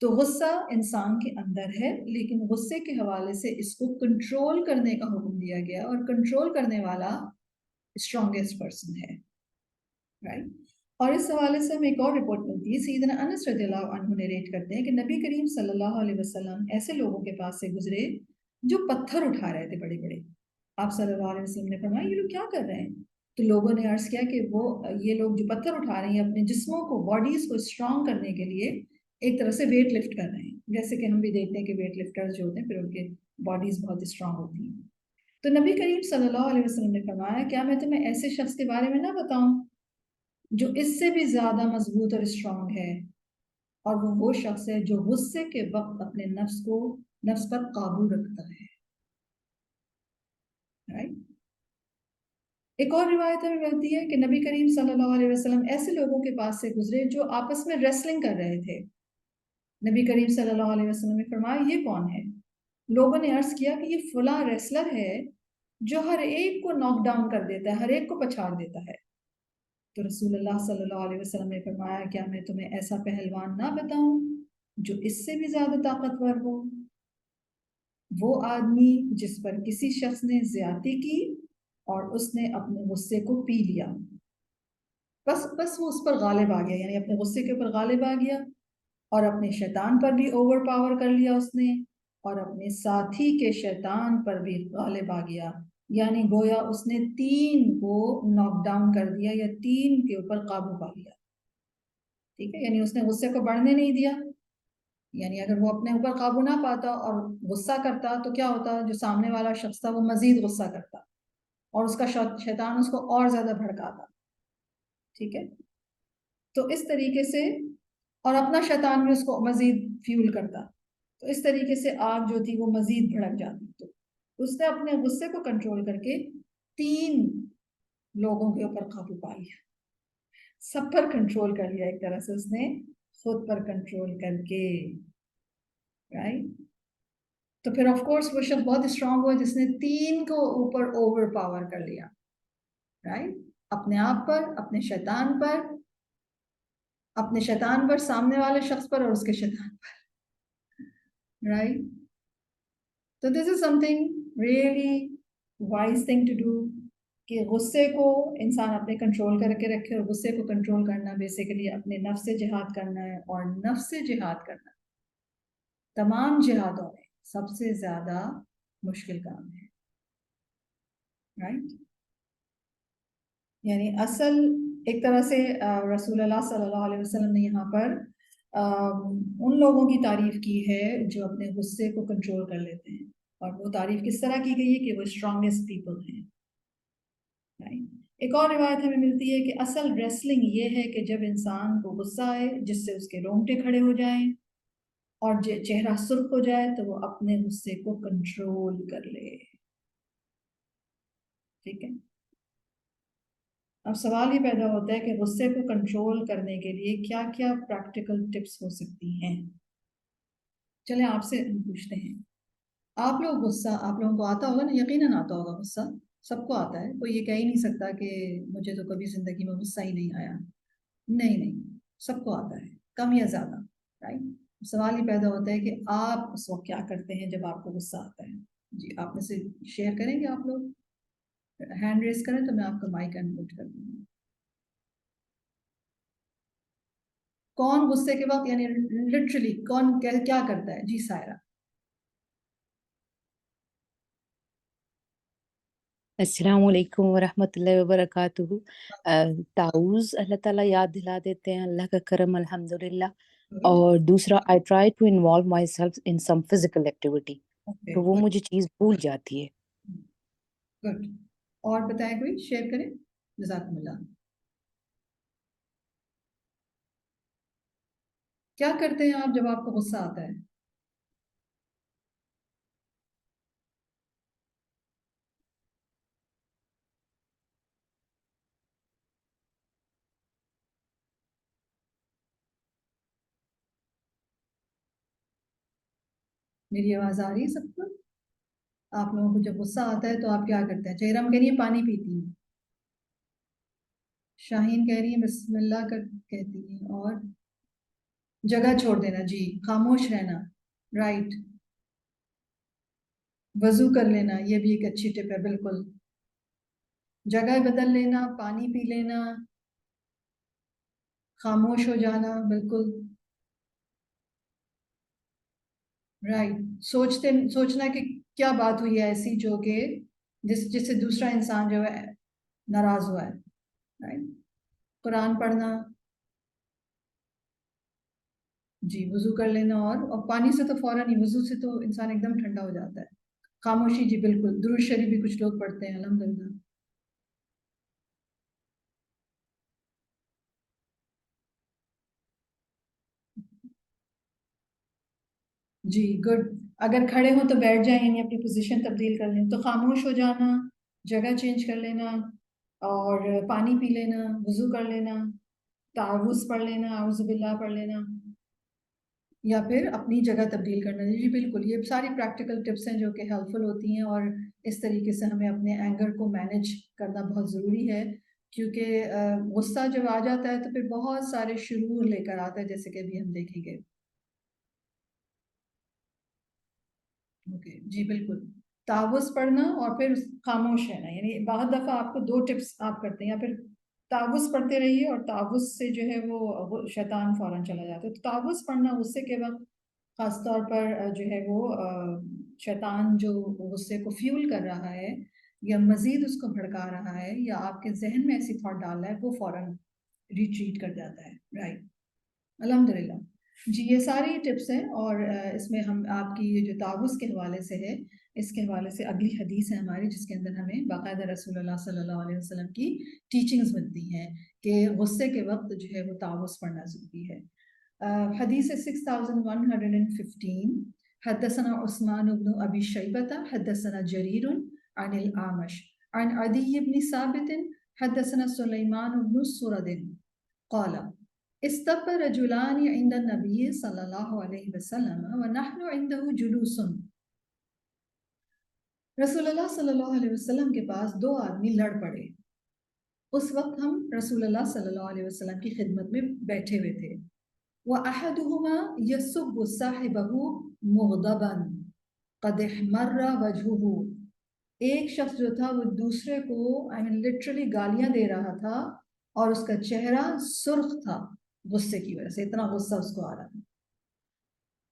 تو غصہ انسان کے اندر ہے، لیکن غصے کے حوالے سے اس کو کنٹرول کرنے کا حکم دیا گیا، اور کنٹرول کرنے والا اسٹرانگیسٹ پرسن ہے، رائٹ؟ اور اس حوالے سے ہمیں ایک اور رپورٹ ملتی ہے، سیدنا انس رضی اللہ عنہ نریٹ کرتے ہیں کہ نبی کریم صلی اللہ علیہ وسلم ایسے لوگوں کے پاس سے گزرے جو پتھر اٹھا رہے تھے بڑے بڑے۔ آپ صلی اللہ علیہ وسلم نے فرمایا یہ لوگ کیا کر رہے ہیں؟ تو لوگوں نے عرض کیا کہ یہ لوگ جو پتھر اٹھا رہے ہیں اپنے جسموں کو، باڈیز کو اسٹرانگ کرنے کے لیے ایک طرح سے ویٹ لفٹ کر رہے ہیں، جیسے کہ ہم بھی دیکھتے ہیں کہ ویٹ لفٹر جو ہوتے ہیں پھر ان کے باڈیز بہت اسٹرانگ ہوتی ہیں۔ تو نبی کریم صلی اللہ علیہ وسلم نے فرمایا کیا میں تمہیں ایسے شخص کے بارے میں نہ بتاؤں جو اس سے بھی زیادہ مضبوط اور اسٹرانگ ہے، اور وہ شخص ہے جو غصے کے وقت اپنے نفس پر قابو رکھتا ہے، رائٹ؟ ایک اور روایت ہمیں ملتی ہے کہ نبی کریم صلی اللہ علیہ وسلم ایسے لوگوں کے پاس سے گزرے جو آپس میں ریسلنگ کر رہے تھے۔ نبی کریم صلی اللہ علیہ وسلم نے فرمایا یہ کون ہے؟ لوگوں نے عرض کیا کہ یہ فلاں ریسلر ہے جو ہر ایک کو ناک ڈاؤن کر دیتا ہے، ہر ایک کو پچھاڑ دیتا ہے۔ تو رسول اللہ صلی اللہ علیہ وسلم نے فرمایا کیا میں تمہیں ایسا پہلوان نہ بتاؤں جو اس سے بھی زیادہ طاقتور ہو؟ وہ آدمی جس پر کسی شخص نے زیادتی کی اور اس نے اپنے غصے کو پی لیا، بس وہ اس پر غالب آ گیا، یعنی اپنے غصے کے اوپر غالب آ گیا، اور اپنے شیطان پر بھی اوور پاور کر لیا اس نے، اور اپنے ساتھی کے شیطان پر بھی غالب آ گیا، یعنی گویا اس نے 3 کو ناک ڈاؤن کر دیا یا 3 کے اوپر قابو پا لیا، ٹھیک ہے؟ یعنی اس نے غصے کو بڑھنے نہیں دیا، یعنی اگر وہ اپنے اوپر قابو نہ پاتا اور غصہ کرتا تو کیا ہوتا؟ جو سامنے والا شخص تھا وہ مزید غصہ کرتا اور اس کا شیطان اس کو اور زیادہ بھڑکاتا، ٹھیک ہے؟ تو اس طریقے سے، اور اپنا شیطان بھی اس کو مزید فیول کرتا، تو اس طریقے سے آگ جو تھی وہ مزید بھڑک جاتی۔ تو اس نے اپنے غصے کو کنٹرول کر کے 3 لوگوں کے اوپر قابو پا لیا، سب پر کنٹرول کر لیا ایک طرح سے اس نے خود پر کنٹرول کر کے، رائٹ؟ تو پھر آف کورس وہ شخص بہت اسٹرانگ ہوا جس نے 3 کو اوپر اوور پاور کر لیا، رائٹ؟ اپنے آپ پر، اپنے شیطان پر، سامنے والے شخص پر، اور اس کے شیطان پر، رائٹ؟ تو this is something really wise thing to do, کہ غصے کو انسان اپنے کنٹرول کر کے رکھے، اور غصے کو کنٹرول کرنا بیسیکلی اپنے نفس سے جہاد کرنا ہے، اور نفس سے جہاد کرنا تمام جہادوں میں سب سے زیادہ مشکل کام ہے، رائٹ؟ یعنی اصل ایک طرح سے رسول اللہ صلی اللہ علیہ وسلم نے یہاں پر ان لوگوں کی تعریف کی ہے جو اپنے غصے کو کنٹرول کر لیتے ہیں، اور وہ تعریف کس طرح کی گئی ہے کہ وہ اسٹرانگیسٹ پیپل ہیں، ایک اور روایت ہمیں ملتی ہے کہ اصل ریسلنگ یہ ہے کہ جب انسان کو غصہ آئے جس سے اس کے رونگٹے کھڑے ہو جائیں اور چہرہ سرخ ہو جائے تو وہ اپنے غصے کو کنٹرول کر لے، ٹھیک ہے؟ اب سوال یہ پیدا ہوتا ہے کہ غصے کو کنٹرول کرنے کے لیے کیا کیا پریکٹیکل ٹپس ہو سکتی ہیں؟ چلیں آپ سے پوچھتے ہیں، آپ لوگوں کو آتا ہوگا نا؟ یقیناً آتا ہوگا غصہ، سب کو آتا ہے، کوئی یہ کہہ ہی نہیں سکتا کہ مجھے تو کبھی زندگی میں غصہ ہی نہیں آیا، نہیں، سب کو آتا ہے، کم یا زیادہ، رائٹ؟ سوال یہ پیدا ہوتا ہے کہ آپ اس وقت کیا کرتے ہیں جب آپ کو غصہ آتا ہے؟ جی آپ میں سے شیئر کریں گے؟ آپ لوگ ہینڈ ریز کریں تو میں آپ کا مائک انمیوٹ کر دوں گی۔ کون غصے کے وقت یعنی لٹرلی کون کیا کرتا ہے؟ جی سائرہ۔ السلام علیکم ورحمۃ اللہ وبرکاتہ۔ تعوذ اللہ تعالیٰ یاد دلا دیتے ہیں، اللہ کا کرم الحمدللہ، اور دوسرا I try to involve myself in some physical activity, تو وہ مجھے چیز بھول جاتی ہے۔ گڈ، اور بتائیں کوئی شیئر کریں؟ جزاکم اللہ۔ کیا کرتے ہیں آپ جب آپ کو غصہ آتا ہے؟ میری آواز آ رہی ہے سب کو؟ آپ لوگوں کو جب غصہ آتا ہے تو آپ کیا کرتے ہیں؟ چہرم کہہ رہی ہے پانی پیتی ہیں، شاہین کہہ رہی ہے بسم اللہ کر کہتی ہیں، اور جگہ چھوڑ دینا، جی خاموش رہنا، رائٹ، وضو کر لینا، یہ بھی ایک اچھی ٹپ ہے، بالکل، جگہ بدل لینا، پانی پی لینا، خاموش ہو جانا، بالکل رائٹ، سوچنا کہ کیا بات ہوئی ہے ایسی جو کہ جس سے دوسرا انسان جو ہے ناراض ہوا ہے، رائٹ، قرآن پڑھنا، جی وضو کر لینا، اور پانی سے تو فوراً ہی، وضو سے تو انسان ایک دم ٹھنڈا ہو جاتا ہے، خاموشی، جی بالکل، درود شریف بھی کچھ لوگ پڑھتے ہیں، الحمدللہ، جی گڈ، اگر کھڑے ہوں تو بیٹھ جائیں، یعنی اپنی پوزیشن تبدیل کر لیں، تو خاموش ہو جانا، جگہ چینج کر لینا، اور پانی پی لینا، وضو کر لینا، تعوذ پڑھ لینا، اعوذ باللہ پڑھ لینا، یا پھر اپنی جگہ تبدیل کرنا، جی بالکل، یہ ساری پریکٹیکل ٹپس ہیں جو کہ ہیلپ فل ہوتی ہیں، اور اس طریقے سے ہمیں اپنے اینگر کو مینج کرنا بہت ضروری ہے، کیونکہ غصہ جب آ جاتا ہے تو پھر بہت سارے شرور لے کر آتا ہے، جیسے کہ ابھی ہم دیکھیں گے، اوکے جی بالکل، تعوذ پڑھنا اور پھر خاموش رہنا، یعنی بہت دفعہ آپ کو دو ٹپس آپ کرتے ہیں، یا پھر تعوذ پڑھتے رہیے، اور تعوذ سے جو ہے وہ شیطان فوراً چلا جاتا ہے، تو تعوذ پڑھنا غصے کے وقت خاص طور پر جو ہے وہ شیطان جو غصے کو فیول کر رہا ہے یا مزید اس کو بھڑکا رہا ہے یا آپ کے ذہن میں ایسی تھاٹ ڈال رہا ہے، وہ فوراً ریٹریٹ کر جاتا ہے، رائٹ، الحمدللہ، جی یہ ساری ٹپس ہیں، اور اس میں ہم آپ کی یہ جو تعوذ کے حوالے سے ہے، اس کے حوالے سے اگلی حدیث ہے ہماری، جس کے اندر ہمیں باقاعدہ رسول اللہ صلی اللہ علیہ وسلم کی ٹیچنگز ملتی ہیں کہ غصے کے وقت جو ہے وہ تعوذ پڑھنا ضروری ہے۔ حدیث 6115، حدثنا عثمان بن ابی شیبة حدثنا جریر عن الاعمش عن عدی بن ثابت حدثنا سلیمان بن سرد قال استب رجلان عند النبی صلی اللہ علیہ وسلم ونحن عنده جلوس، رسول اللہ صلی اللہ علیہ وسلم کے پاس دو آدمی لڑ پڑے، اس وقت ہم رسول اللہ صلی اللہ علیہ وسلم کی خدمت میں بیٹھے ہوئے تھے، وَأَحَدُهُمَا يَسُبُّ صَاحِبَهُ مُغْضَبًا قَدْ احْمَرَّ وَجْهُهُ، ایک شخص جو تھا وہ دوسرے کو لٹرلی گالیاں دے رہا تھا، اور اس کا چہرہ سرخ تھا غصے کی وجہ سے، اتنا غصہ اس کو آ رہا تھا،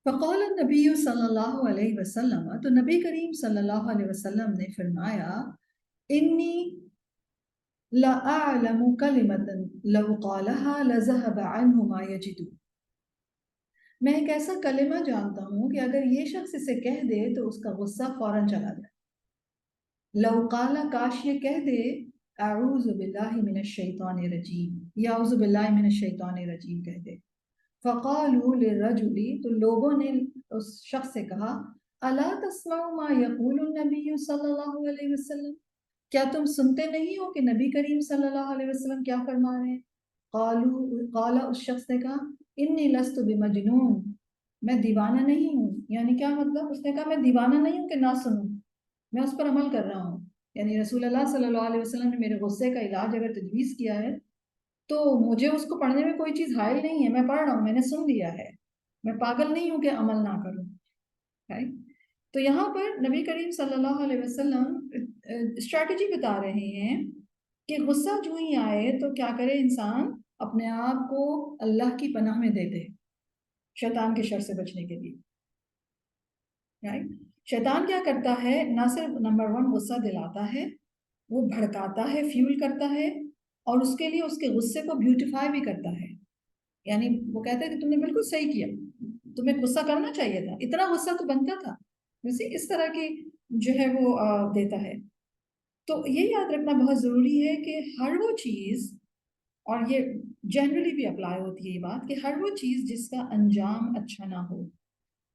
فقال النبی صلی اللہ علیہ وسلم، تو نبی کریم صلی اللہ علیہ وسلم نے فرمایا، انی لَأَعْلَمُ كَلِمَةً لَوْ قَالَهَا لَذَهَبَ عَنْهُ مَا يَجِدُ، میں ایک ایسا کلمہ جانتا ہوں کہ اگر یہ شخص اسے کہہ دے تو اس کا غصہ فوراً چلا جائے، لو قال، کاش یہ کہہ دے، اعوذ باللہ من الشیطان الرجیم، یا اعوذ باللہ من الشیطان الرجیم کہہ دے، فقالوا للرجل، تو لوگوں نے اس شخص سے کہا، الا تسمع ما یقول النبی صلی اللہ علیہ وسلم، کیا تم سنتے نہیں ہو کہ نبی کریم صلی اللہ علیہ وسلم کیا فرما رہے ہیں؟ قال، اس شخص نے کہا، انی لست بمجنون، میں دیوانہ نہیں ہوں، یعنی کیا مطلب؟ اس نے کہا میں دیوانہ نہیں ہوں کہ نہ سنوں، میں اس پر عمل کر رہا ہوں، یعنی رسول اللہ صلی اللہ علیہ وسلم نے میرے غصے کا علاج اگر تجویز کیا ہے تو مجھے اس کو پڑھنے میں کوئی چیز حائل نہیں ہے، میں پڑھ رہا ہوں، میں نے سن لیا ہے، میں پاگل نہیں ہوں کہ عمل نہ کروں، right؟ تو یہاں پر نبی کریم صلی اللہ علیہ وسلم اسٹریٹجی بتا رہے ہیں کہ غصہ جو ہی آئے تو کیا کرے انسان، اپنے آپ کو اللہ کی پناہ میں دے دے شیطان کے شر سے بچنے کے لیے، right؟ شیطان کیا کرتا ہے؟ نہ صرف نمبر 1 غصہ دلاتا ہے، وہ بھڑکاتا ہے، فیول کرتا ہے، اور اس کے لیے اس کے غصے کو بیوٹیفائی بھی کرتا ہے، یعنی وہ کہتا ہے کہ تم نے بالکل صحیح کیا، تمہیں غصہ کرنا چاہیے تھا، اتنا غصہ تو بنتا تھا، ویسے اس طرح کی جو ہے وہ دیتا ہے، تو یہ یاد رکھنا بہت ضروری ہے کہ ہر وہ چیز، اور یہ جنرلی بھی اپلائی ہوتی ہے یہ بات، کہ ہر وہ چیز جس کا انجام اچھا نہ ہو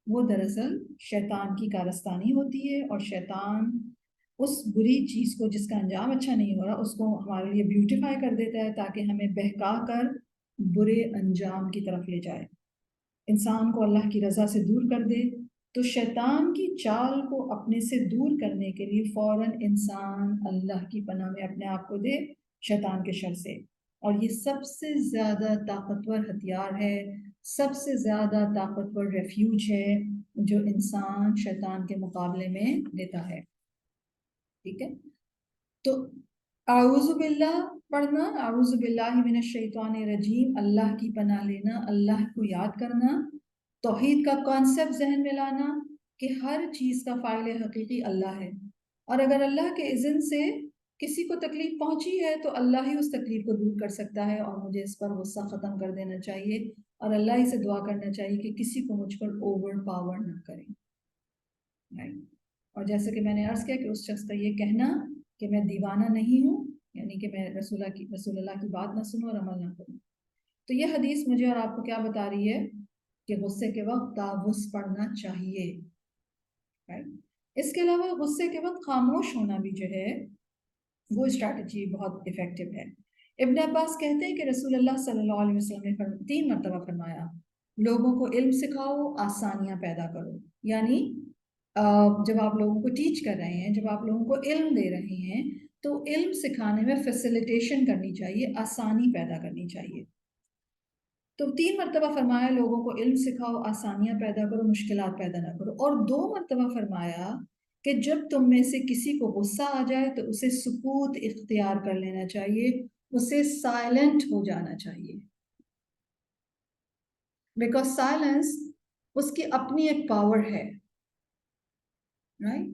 وہ دراصل شیطان کی کارستانی ہوتی ہے، اور شیطان اس بری چیز کو جس کا انجام اچھا نہیں ہو رہا اس کو ہمارے لیے بیوٹیفائی کر دیتا ہے تاکہ ہمیں بہکا کر برے انجام کی طرف لے جائے، انسان کو اللہ کی رضا سے دور کر دے، تو شیطان کی چال کو اپنے سے دور کرنے کے لیے فوراً انسان اللہ کی پناہ میں اپنے آپ کو دے شیطان کے شر سے. اور یہ سب سے زیادہ طاقتور ہتھیار ہے، سب سے زیادہ طاقتور ریفیوج ہے جو انسان شیطان کے مقابلے میں لیتا ہے. ٹھیک ہے، تو اعوذ باللہ پڑھنا، اعوذ باللہ من الشیطان الرجیم، اللہ کی پناہ لینا، اللہ کو یاد کرنا، توحید کا کانسیپٹ ذہن میں لانا کہ ہر چیز کا فاعل حقیقی اللہ ہے، اور اگر اللہ کے اذن سے کسی کو تکلیف پہنچی ہے تو اللہ ہی اس تکلیف کو دور کر سکتا ہے، اور مجھے اس پر غصہ ختم کر دینا چاہیے اور اللہ ہی سے دعا کرنا چاہیے کہ کسی کو مجھ پر اوور پاور نہ کریں. اور جیسے کہ میں نے عرض کیا کہ اس شخص کا یہ کہنا کہ میں دیوانہ نہیں ہوں، یعنی کہ میں رسول اللہ کی بات نہ سنوں اور عمل نہ کروں. تو یہ حدیث مجھے اور آپ کو کیا بتا رہی ہے کہ غصے کے وقت تعوذ پڑھنا چاہیے. اس کے علاوہ غصے کے وقت خاموش ہونا بھی جو ہے وہ اسٹریٹجی بہت افیکٹو ہے. ابن عباس کہتے ہیں کہ رسول اللہ صلی اللہ علیہ وسلم نے 3 مرتبہ فرمایا لوگوں کو علم سکھاؤ، آسانیاں پیدا کرو. یعنی جب آپ لوگوں کو ٹیچ کر رہے ہیں، جب آپ لوگوں کو علم دے رہے ہیں تو علم سکھانے میں فیسیلیٹیشن کرنی چاہیے، آسانی پیدا کرنی چاہیے. تو 3 مرتبہ فرمایا لوگوں کو علم سکھاؤ، آسانیاں پیدا کرو، مشکلات پیدا نہ کرو. اور 2 مرتبہ فرمایا کہ جب تم میں سے کسی کو غصہ آ جائے تو اسے سکوت اختیار کر لینا چاہیے، اسے سائلنٹ ہو جانا چاہیے. بیکاز سائلنس اس کی اپنی ایک پاور ہے، رائٹ؟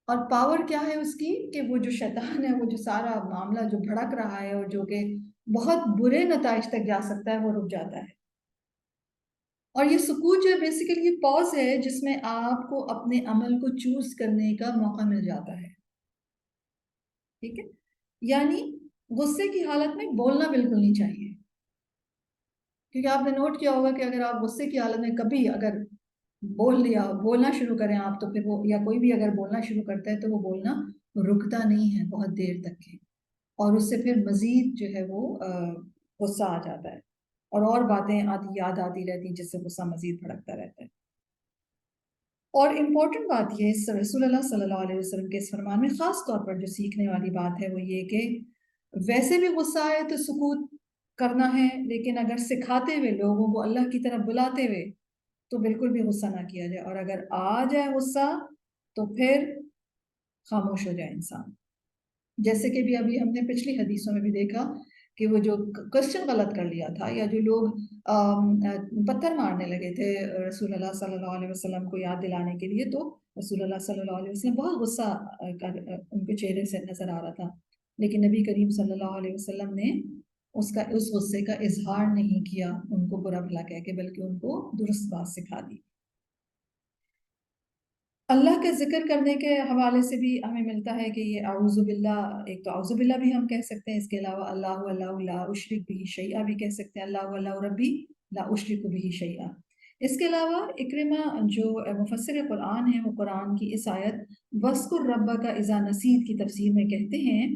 اور پاور کیا ہے اس کی کہ وہ جو شیطان ہے، وہ جو سارا معاملہ جو بھڑک رہا ہے اور جو کہ بہت برے نتائج تک جا سکتا ہے، وہ رک جاتا ہے. اور یہ سکوت جو ہے بیسیکلی یہ پاز ہے جس میں آپ کو اپنے عمل کو چوز کرنے کا موقع مل جاتا ہے. ٹھیک ہے، یعنی غصے کی حالت میں بولنا بالکل نہیں چاہیے، کیونکہ آپ نے نوٹ کیا ہوگا کہ اگر آپ غصے کی حالت میں کبھی اگر بولنا شروع کریں آپ تو پھر وہ، یا کوئی بھی اگر بولنا شروع کرتا ہے تو وہ بولنا رکتا نہیں ہے بہت دیر تک کے، اور اس سے پھر مزید جو ہے وہ غصہ آ جاتا ہے اور باتیں یاد آتی رہتی ہیں جس سے غصہ مزید بھڑکتا رہتا ہے. اور امپورٹنٹ بات یہ اس رسول اللہ صلی اللہ علیہ وسلم کے اس فرمان میں خاص طور پر جو سیکھنے والی بات ہے وہ یہ کہ ویسے بھی غصہ آئے تو سکوت کرنا ہے، لیکن اگر سکھاتے ہوئے لوگوں کو اللہ کی طرف بلاتے ہوئے تو بالکل بھی غصہ نہ کیا جائے، اور اگر آ جائے غصہ تو پھر خاموش ہو جائے انسان. جیسے کہ بھی ابھی ہم نے پچھلی حدیثوں میں بھی دیکھا کہ وہ جو کوسچن غلط کر لیا تھا، یا جو لوگ پتھر مارنے لگے تھے رسول اللہ صلی اللہ علیہ وسلم کو یاد دلانے کے لیے، تو رسول اللہ صلی اللہ علیہ وسلم بہت غصہ ان کے چہرے سے نظر آ رہا تھا، لیکن نبی کریم صلی اللہ علیہ وسلم نے اس غصے کا اظہار نہیں کیا ان کو برا بھلا کہہ کے، بلکہ ان کو درست بات سکھا دی. اللہ کا ذکر کرنے کے حوالے سے بھی ہمیں ملتا ہے کہ یہ اعوذ باللہ، ایک تو اعوذ باللہ بھی ہم کہہ سکتے ہیں، اس کے علاوہ اللہ لا اشرک بہ شیئا بھی کہہ سکتے ہیں، اللہ ربی لا اشرک بہ شیئا. اس کے علاوہ اکرمہ جو مفسر قرآن ہیں وہ قرآن کی اس آیت وَاذْكُرْ رَبَّكَ اِذَا نَسِيتَ کی تفسیر میں کہتے ہیں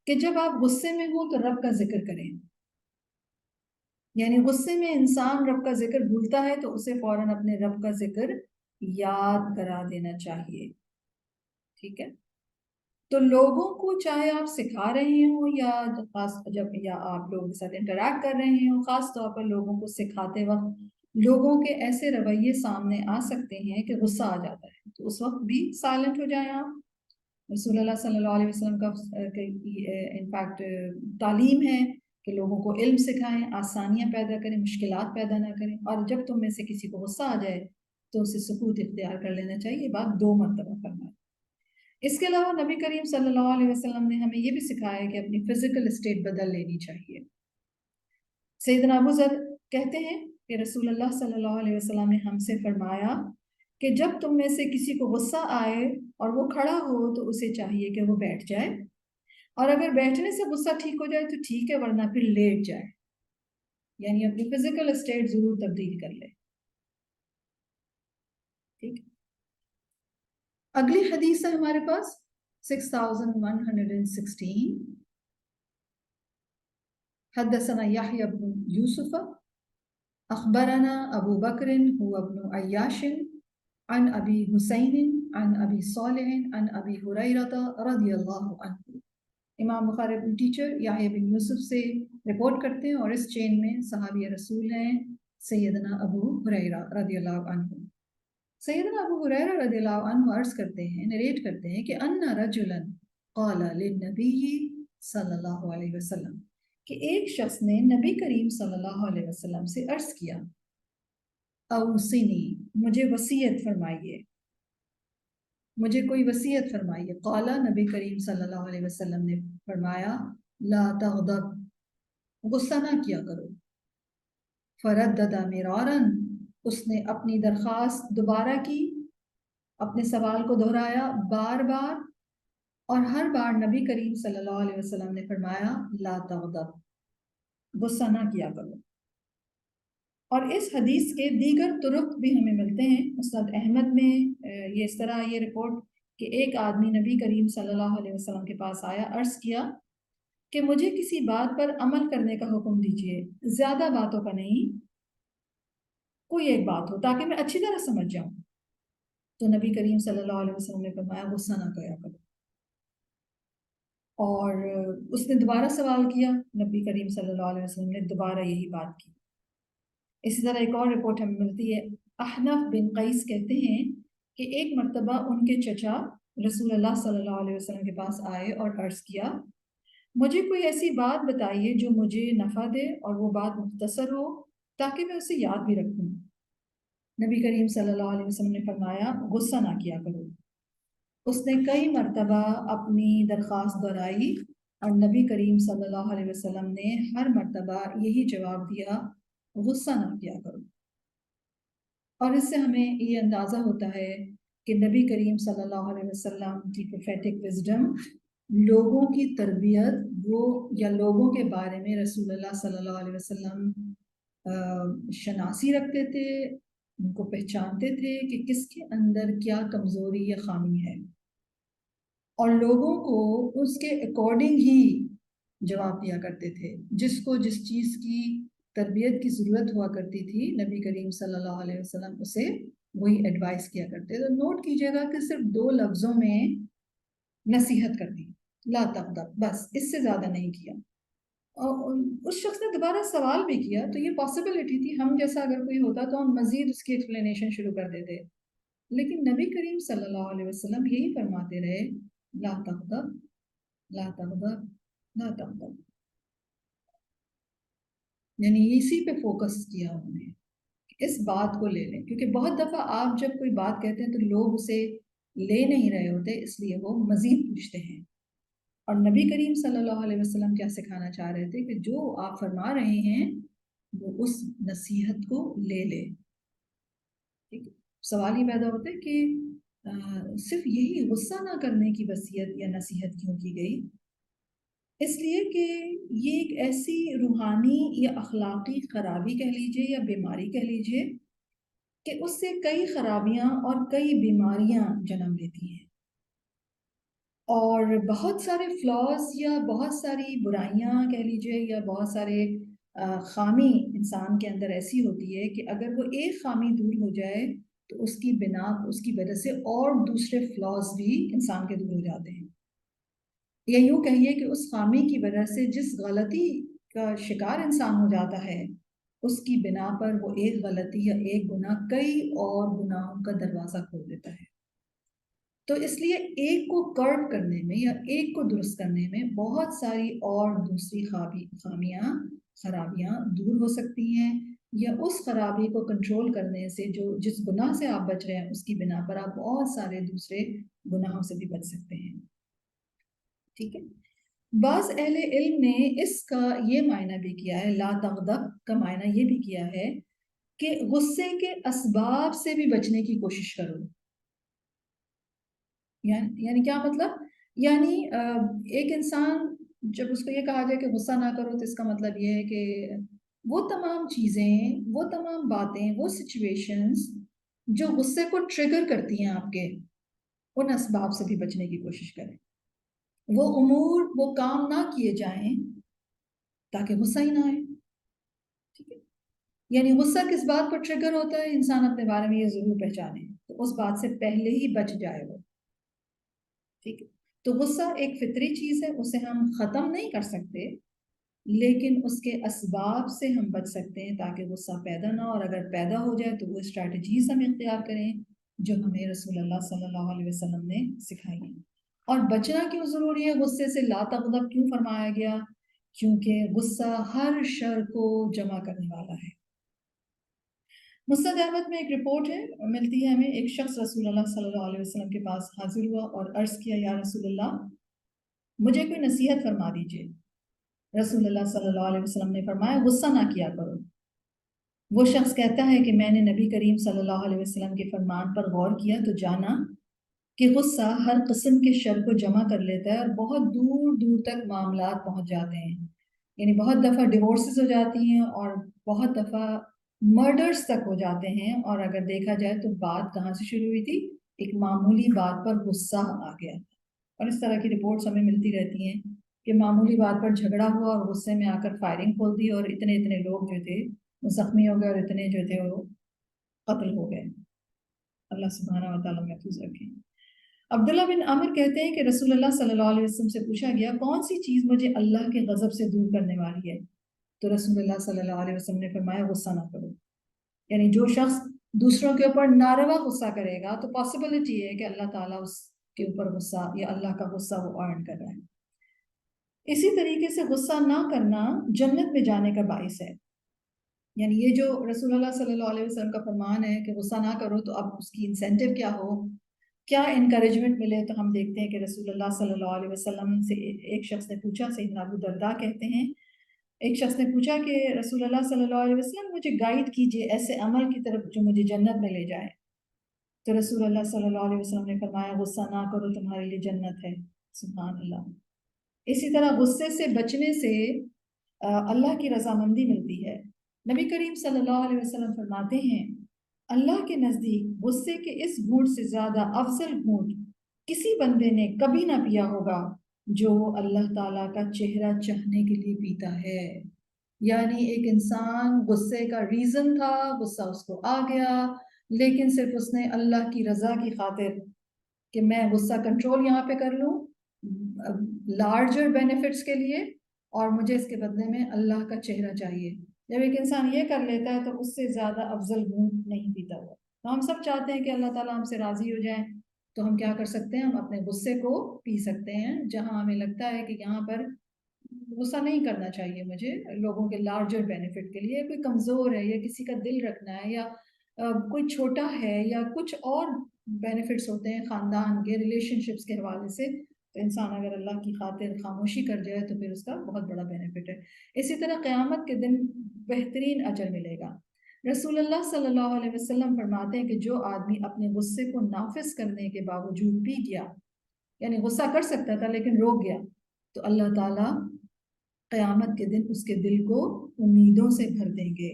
کہ جب آپ غصے میں ہوں تو رب کا ذکر کریں. یعنی غصے میں انسان رب کا ذکر بھولتا ہے تو اسے فوراً اپنے رب کا ذکر یاد کرا دینا چاہیے. ٹھیک ہے، تو لوگوں کو چاہے آپ سکھا رہے ہوں یا آپ لوگوں کے ساتھ انٹریکٹ کر رہے ہوں، خاص طور پر لوگوں کو سکھاتے وقت لوگوں کے ایسے رویے سامنے آ سکتے ہیں کہ غصہ آ جاتا ہے، تو اس وقت بھی سائلنٹ ہو جائیں آپ. رسول اللہ صلی اللہ علیہ وسلم کا انفیکٹ تعلیم ہے کہ لوگوں کو علم سکھائیں، آسانیاں پیدا کریں، مشکلات پیدا نہ کریں، اور جب تم میں سے کسی کو غصہ آ جائے تو اسے سکوت اختیار کر لینا چاہیے. یہ بات 2 مرتبہ فرمائی. اس کے علاوہ نبی کریم صلی اللہ علیہ وسلم نے ہمیں یہ بھی سکھایا کہ اپنی فزیکل اسٹیٹ بدل لینی چاہیے. سیدنا ابو ذر کہتے ہیں کہ رسول اللہ صلی اللہ علیہ وسلم نے ہم سے فرمایا کہ جب تم میں سے کسی کو غصہ آئے اور وہ کھڑا ہو تو اسے چاہیے کہ وہ بیٹھ جائے، اور اگر بیٹھنے سے غصہ ٹھیک ہو جائے تو ٹھیک ہے، ورنہ پھر لیٹ جائے. یعنی اپنی فزیکل اسٹیٹ ضرور تبدیل کر لے. ٹھیک، اگلی حدیث ہے ہمارے پاس 6116. حدثنا يحيى بن يوسف اخبرنا ابو بكر هو ابن عياش عن ابی حسین عن ابی صالح عن ابی ہریرہ رضی اللہ عنہ. امام بخاری اپنے ٹیچر یحییٰ بن یوسف سے رپورٹ کرتے ہیں اور اس چین میں صحابی رسول ہیں سیدنا ابو ہریرہ رضی اللہ عنہ. سیدنا ابو ہریرہ رضی اللہ عنہ عرض کرتے ہیں، نریٹ کرتے ہیں کہ ان رجلا قال للنبی صلی اللہ علیہ وسلم، کہ ایک شخص نے نبی کریم صلی اللہ علیہ وسلم سے عرض کیا، اوصنی، مجھے وصیت فرمائیے، مجھے کوئی وصیت فرمائیے. قال، نبی کریم صلی اللہ علیہ وسلم نے فرمایا، لا تغضب، غصہ نہ کیا کرو. فردد مرارا، اس نے اپنی درخواست دوبارہ کی، اپنے سوال کو دہرایا بار بار، اور ہر بار نبی کریم صلی اللہ علیہ وسلم نے فرمایا لا تغضب، غصہ نہ کیا کرو. اور اس حدیث کے دیگر طرق بھی ہمیں ملتے ہیں. مسند احمد میں یہ اس طرح یہ رپورٹ کہ ایک آدمی نبی کریم صلی اللہ علیہ وسلم کے پاس آیا، عرض کیا کہ مجھے کسی بات پر عمل کرنے کا حکم دیجیے، زیادہ باتوں کا نہیں، کوئی ایک بات ہو تاکہ میں اچھی طرح سمجھ جاؤں. تو نبی کریم صلی اللہ علیہ وسلم نے فرمایا غصہ نہ کیا کرو. اور اس نے دوبارہ سوال کیا، نبی کریم صلی اللہ علیہ وسلم نے دوبارہ یہی بات کی. اسی طرح ایک اور رپورٹ ہمیں ملتی ہے، احنف بن قیس کہتے ہیں کہ ایک مرتبہ ان کے چچا رسول اللہ صلی اللہ علیہ وسلم کے پاس آئے اور عرض کیا، مجھے کوئی ایسی بات بتائیے جو مجھے نفع دے اور وہ بات مختصر ہو تاکہ میں اسے یاد بھی رکھوں. نبی کریم صلی اللہ علیہ وسلم نے فرمایا غصہ نہ کیا کرو. اس نے کئی مرتبہ اپنی درخواست دہرائی اور نبی کریم صلی اللہ علیہ وسلم نے ہر مرتبہ یہی جواب دیا، غصہ نہ کیا کرو. اور اس سے ہمیں یہ اندازہ ہوتا ہے کہ نبی کریم صلی اللہ علیہ وسلم کی پروفیٹک وزڈم، لوگوں کی تربیت، وہ یا لوگوں کے بارے میں رسول اللہ صلی اللہ علیہ وسلم شناسی رکھتے تھے، ان کو پہچانتے تھے کہ کس کے اندر کیا کمزوری یا خامی ہے، اور لوگوں کو اس کے اکارڈنگ ہی جواب دیا کرتے تھے. جس کو جس چیز کی تربیت کی ضرورت ہوا کرتی تھی، نبی کریم صلی اللہ علیہ وسلم اسے وہی ایڈوائز کیا کرتے. تو نوٹ کیجئے گا کہ صرف 2 لفظوں میں نصیحت کر دی، لا تغضب، بس اس سے زیادہ نہیں کیا. اور اس شخص نے دوبارہ سوال بھی کیا تو یہ پاسبلٹی تھی، ہم جیسا اگر کوئی ہوتا تو ہم مزید اس کی ایکسپلینیشن شروع کر دیتے، لیکن نبی کریم صلی اللہ علیہ وسلم یہی فرماتے رہے، لا تغضب، لا تغضب، لا تغضب. یعنی اسی پہ فوکس کیا انہوں نے، اس بات کو لے لیں. کیونکہ بہت دفعہ آپ جب کوئی بات کہتے ہیں تو لوگ اسے لے نہیں رہے ہوتے، اس لیے وہ مزید پوچھتے ہیں. اور نبی کریم صلی اللہ علیہ وسلم کیا سکھانا چاہ رہے تھے کہ جو آپ فرما رہے ہیں وہ اس نصیحت کو لے لے. سوال یہ پیدا ہوتا ہے کہ صرف یہی غصہ نہ کرنے کی وصیت یا نصیحت کیوں کی گئی؟ اس لیے کہ یہ ایک ایسی روحانی یا اخلاقی خرابی کہہ لیجئے یا بیماری کہہ لیجئے کہ اس سے کئی خرابیاں اور کئی بیماریاں جنم لیتی ہیں، اور بہت سارے فلاز یا بہت ساری برائیاں کہہ لیجئے یا بہت سارے خامی انسان کے اندر ایسی ہوتی ہے کہ اگر وہ ایک خامی دور ہو جائے تو اس کی بنا، اس کی وجہ سے اور دوسرے فلاز بھی انسان کے دور ہو جاتے ہیں. یا یوں کہیے کہ اس خامی کی وجہ سے جس غلطی کا شکار انسان ہو جاتا ہے، اس کی بنا پر وہ ایک غلطی یا ایک گناہ کئی اور گناہوں کا دروازہ کھول دیتا ہے. تو اس لیے ایک کو کرب کرنے میں یا ایک کو درست کرنے میں بہت ساری اور دوسری خامیاں، خرابیاں دور ہو سکتی ہیں، یا اس خرابی کو کنٹرول کرنے سے جو جس گناہ سے آپ بچ رہے ہیں اس کی بنا پر آپ بہت سارے دوسرے گناہوں سے بھی بچ سکتے ہیں. ٹھیک ہے. بعض اہل علم نے اس کا یہ معنی بھی کیا ہے، لا تغضب کا معنی یہ بھی کیا ہے کہ غصے کے اسباب سے بھی بچنے کی کوشش کرو. یعنی کیا مطلب؟ یعنی ایک انسان جب اس کو یہ کہا جائے کہ غصہ نہ کرو تو اس کا مطلب یہ ہے کہ وہ تمام چیزیں، وہ تمام باتیں، وہ سچویشنز جو غصے کو ٹریگر کرتی ہیں آپ کے، ان اسباب سے بھی بچنے کی کوشش کریں. وہ امور، وہ کام نہ کیے جائیں تاکہ غصہ ہی نہ آئے. ٹھیک ہے. یعنی غصہ کس بات پر ٹریگر ہوتا ہے، انسان اپنے بارے میں یہ ضرور پہچانے. تو اس بات سے پہلے ہی بچ جائے وہ. ٹھیک ہے. تو غصہ ایک فطری چیز ہے, اسے ہم ختم نہیں کر سکتے, لیکن اس کے اسباب سے ہم بچ سکتے ہیں تاکہ غصہ پیدا نہ ہو, اور اگر پیدا ہو جائے تو وہ اسٹریٹجیز ہم اختیار کریں جو ہمیں رسول اللہ صلی اللہ علیہ وسلم نے سکھائی ہیں. اور بچنا کیوں ضروری ہے غصے سے؟ لا تغضب کیوں فرمایا گیا؟ کیونکہ غصہ ہر شر کو جمع کرنے والا ہے. مسند احمد میں ایک رپورٹ ہے ملتی ہے ہمیں, ایک شخص رسول اللہ صلی اللہ علیہ وسلم کے پاس حاضر ہوا اور عرض کیا, یا رسول اللہ مجھے کوئی نصیحت فرما دیجئے. رسول اللہ صلی اللہ علیہ وسلم نے فرمایا, غصہ نہ کیا کرو. وہ شخص کہتا ہے کہ میں نے نبی کریم صلی اللہ علیہ وسلم کے فرمان پر غور کیا تو جانا کہ غصہ ہر قسم کے شر کو جمع کر لیتا ہے اور بہت دور دور تک معاملات پہنچ جاتے ہیں. یعنی بہت دفعہ ڈیورسز ہو جاتی ہیں اور بہت دفعہ مرڈرز تک ہو جاتے ہیں, اور اگر دیکھا جائے تو بات کہاں سے شروع ہوئی تھی؟ ایک معمولی بات پر غصہ آ گیا. اور اس طرح کی رپورٹس ہمیں ملتی رہتی ہیں کہ معمولی بات پر جھگڑا ہوا اور غصے میں آ کر فائرنگ کھول دی اور اتنے لوگ جو تھے وہ زخمی ہو گئے اور اتنے جو تھے وہ قتل ہو گئے. اللہ سبحانہ و تعالیٰ محفوظ رکھیں. عبداللہ بن عامر کہتے ہیں کہ رسول اللہ صلی اللہ علیہ وسلم سے پوچھا گیا, کون سی چیز مجھے اللہ کے غضب سے دور کرنے والی ہے؟ تو رسول اللہ صلی اللہ علیہ وسلم نے فرمایا, غصہ نہ کرو. یعنی جو شخص دوسروں کے اوپر ناروا غصہ کرے گا تو پاسبلٹی ہے کہ اللہ تعالیٰ اس کے اوپر غصہ یا اللہ کا غصہ وہ ارن کر رہا ہے. اسی طریقے سے غصہ نہ کرنا جنت میں جانے کا باعث ہے. یعنی یہ جو رسول اللہ صلی اللہ علیہ وسلم کا فرمان ہے کہ غصہ نہ کرو, تو اب اس کی انسینٹیو کیا ہو, کیا انکریجمنٹ ملے؟ تو ہم دیکھتے ہیں کہ رسول اللہ صلی اللہ علیہ وسلم سے ایک شخص نے پوچھا, سیدنا ابو درداء کہتے ہیں, ایک شخص نے پوچھا کہ رسول اللہ صلی اللہ علیہ وسلم مجھے گائیڈ کیجئے ایسے عمل کی طرف جو مجھے جنت میں لے جائے. تو رسول اللہ صلی اللہ علیہ وسلم نے فرمایا, غصہ نہ کرو, تمہارے لیے جنت ہے. سبحان اللہ. اسی طرح غصے سے بچنے سے اللہ کی رضامندی ملتی ہے. نبی کریم صلی اللہ علیہ وسلم فرماتے ہیں, اللہ کے نزدیک غصے کے اس گھونٹ سے زیادہ افضل گھونٹ کسی بندے نے کبھی نہ پیا ہوگا جو اللہ تعالیٰ کا چہرہ چاہنے کے لیے پیتا ہے. یعنی ایک انسان غصے کا ریزن تھا, غصہ اس کو آ گیا, لیکن صرف اس نے اللہ کی رضا کی خاطر کہ میں غصہ کنٹرول یہاں پہ کر لوں لارجر بینیفٹس کے لیے, اور مجھے اس کے بدلے میں اللہ کا چہرہ چاہیے. جب ایک انسان یہ کر لیتا ہے تو اس سے زیادہ افضل گھونٹ نہیں پیتا ہوا. تو ہم سب چاہتے ہیں کہ اللہ تعالیٰ ہم سے راضی ہو جائیں, تو ہم کیا کر سکتے ہیں؟ ہم اپنے غصے کو پی سکتے ہیں. جہاں ہمیں لگتا ہے کہ یہاں پر غصہ نہیں کرنا چاہیے مجھے لوگوں کے لارجر بینیفٹ کے لیے, کوئی کمزور ہے یا کسی کا دل رکھنا ہے یا کوئی چھوٹا ہے یا کچھ اور بینیفٹس ہوتے ہیں خاندان کے ریلیشن شپس کے حوالے سے, تو انسان اگر اللہ کی خاطر خاموشی کر جائے تو پھر اس کا بہت بڑا بینیفٹ ہے. اسی طرح قیامت کے دن بہترین اجر ملے گا. رسول اللہ صلی اللہ علیہ وسلم فرماتے ہیں کہ جو آدمی اپنے غصے کو نافذ کرنے کے باوجود پی گیا, یعنی غصہ کر سکتا تھا لیکن روک گیا, تو اللہ تعالیٰ قیامت کے دن اس کے دل کو امیدوں سے بھر دیں گے.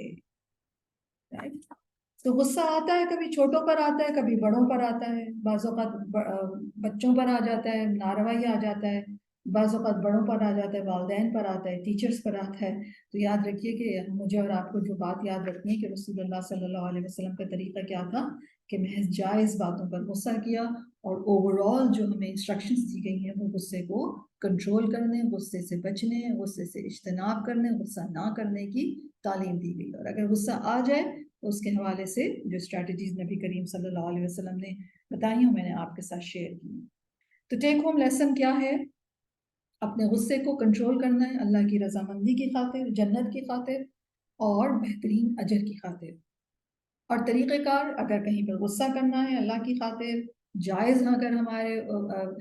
تو غصہ آتا ہے, کبھی چھوٹوں پر آتا ہے, کبھی بڑوں پر آتا ہے, بعض اوقات بچوں پر آ جاتا ہے, ناروائی آ جاتا ہے, بعض اوقات بڑوں پر آ جاتا ہے, والدین پر آتا ہے, ٹیچرز پر آتا ہے. تو یاد رکھیے کہ مجھے اور آپ کو جو بات یاد رکھنی ہے کہ رسول اللہ صلی اللہ علیہ وسلم کا طریقہ کیا تھا کہ محض جائز باتوں پر غصہ کیا, اور اوور آل جو ہمیں انسٹرکشنز دی گئی ہیں وہ غصے کو کنٹرول کرنے, غصے سے بچنے, غصے سے اجتناب کرنے, غصہ نہ کرنے کی تعلیم دی گئی. اور اگر غصہ آ جائے تو اس کے حوالے سے جو اسٹریٹجیز نبی کریم صلی اللہ علیہ وسلم نے بتائی ہیں میں نے آپ کے ساتھ شیئر کی. تو ٹیک ہوم لیسن کیا ہے؟ اپنے غصے کو کنٹرول کرنا ہے اللہ کی رضامندی کی خاطر, جنت کی خاطر اور بہترین اجر کی خاطر. اور طریقہ کار, اگر کہیں پر غصہ کرنا ہے اللہ کی خاطر جائز اگر ہمارے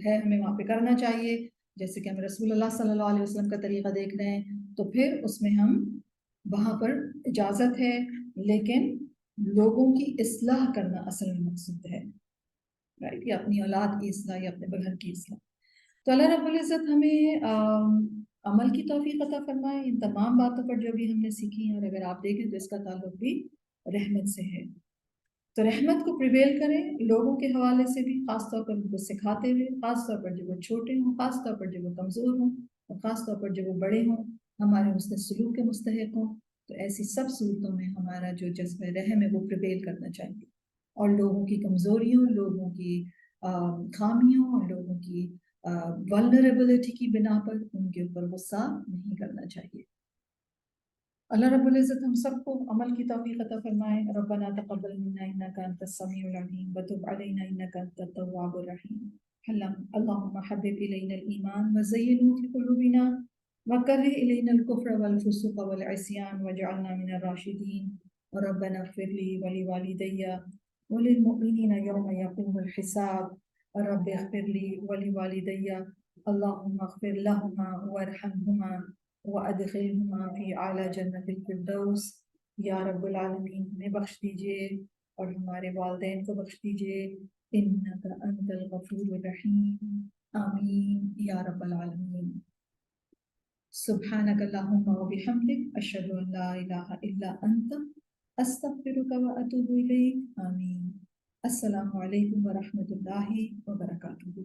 ہے, ہمیں وہاں پہ کرنا چاہیے, جیسے کہ ہم رسول اللہ صلی اللہ علیہ وسلم کا طریقہ دیکھ رہے ہیں, تو پھر اس میں ہم وہاں پر اجازت ہے, لیکن لوگوں کی اصلاح کرنا اصل میں مقصود ہے, رائٹ, یا اپنی اولاد کی اصلاح یا اپنے بہن کی اصلاح. تو اللہ رب العزت ہمیں عمل کی توفیق عطا فرمائے ان تمام باتوں پر جو بھی ہم نے سیکھی ہیں. اور اگر آپ دیکھیں تو اس کا تعلق بھی رحمت سے ہے, تو رحمت کو پریویل کریں لوگوں کے حوالے سے بھی, خاص طور پر ان کو سکھاتے ہوئے, خاص طور پر جب وہ چھوٹے ہوں, خاص طور پر جب وہ کمزور ہوں, اور خاص طور پر جب وہ بڑے ہوں, ہمارے حسن سلوک کے مستحق ہوں. تو ایسی سب صورتوں میں ہمارا جو جذبہ رحم ہے وہ پریویل کرنا چاہیے. اور لوگوں کی کمزوریوں، لوگوں کی خامیوں اور لوگوں کی ولنریبلٹی کی بنا پر ان کے اوپر غصہ نہیں کرنا چاہیے۔ اللہ رب العزت ہم سب کو عمل کی توفیق عطا فرمائے۔ ربنا تقبل منا انک انت السمیع العلیم وتب علینا انک انت التواب الرحیم۔ اللهم حبب الینا الایمان وزینه فی قلوبنا وکره الینا الکفر والفسوق والعصیان واجعلنا من الراشدین۔ ربنا اغفر لي ولوالدي وللمؤمنین یوم یقوم الحساب۔ رب اغفر لي ولوالدي اللهم اغفر لهما وارحمهما وادخلهما فی اعلی جنت الفردوس۔ یا رب العالمین ہمیں بخش دیجئے اور ہمارے والدین کو بخش دیجئے، انک انت الغفور الرحیم، آمین یا رب العالمین۔ سبحانک اللہم وبحمدک اشہد ان لا الہ الا انت استغفرک واتوب الیک، آمین۔ السلام علیکم ورحمۃ اللہ وبرکاتہ۔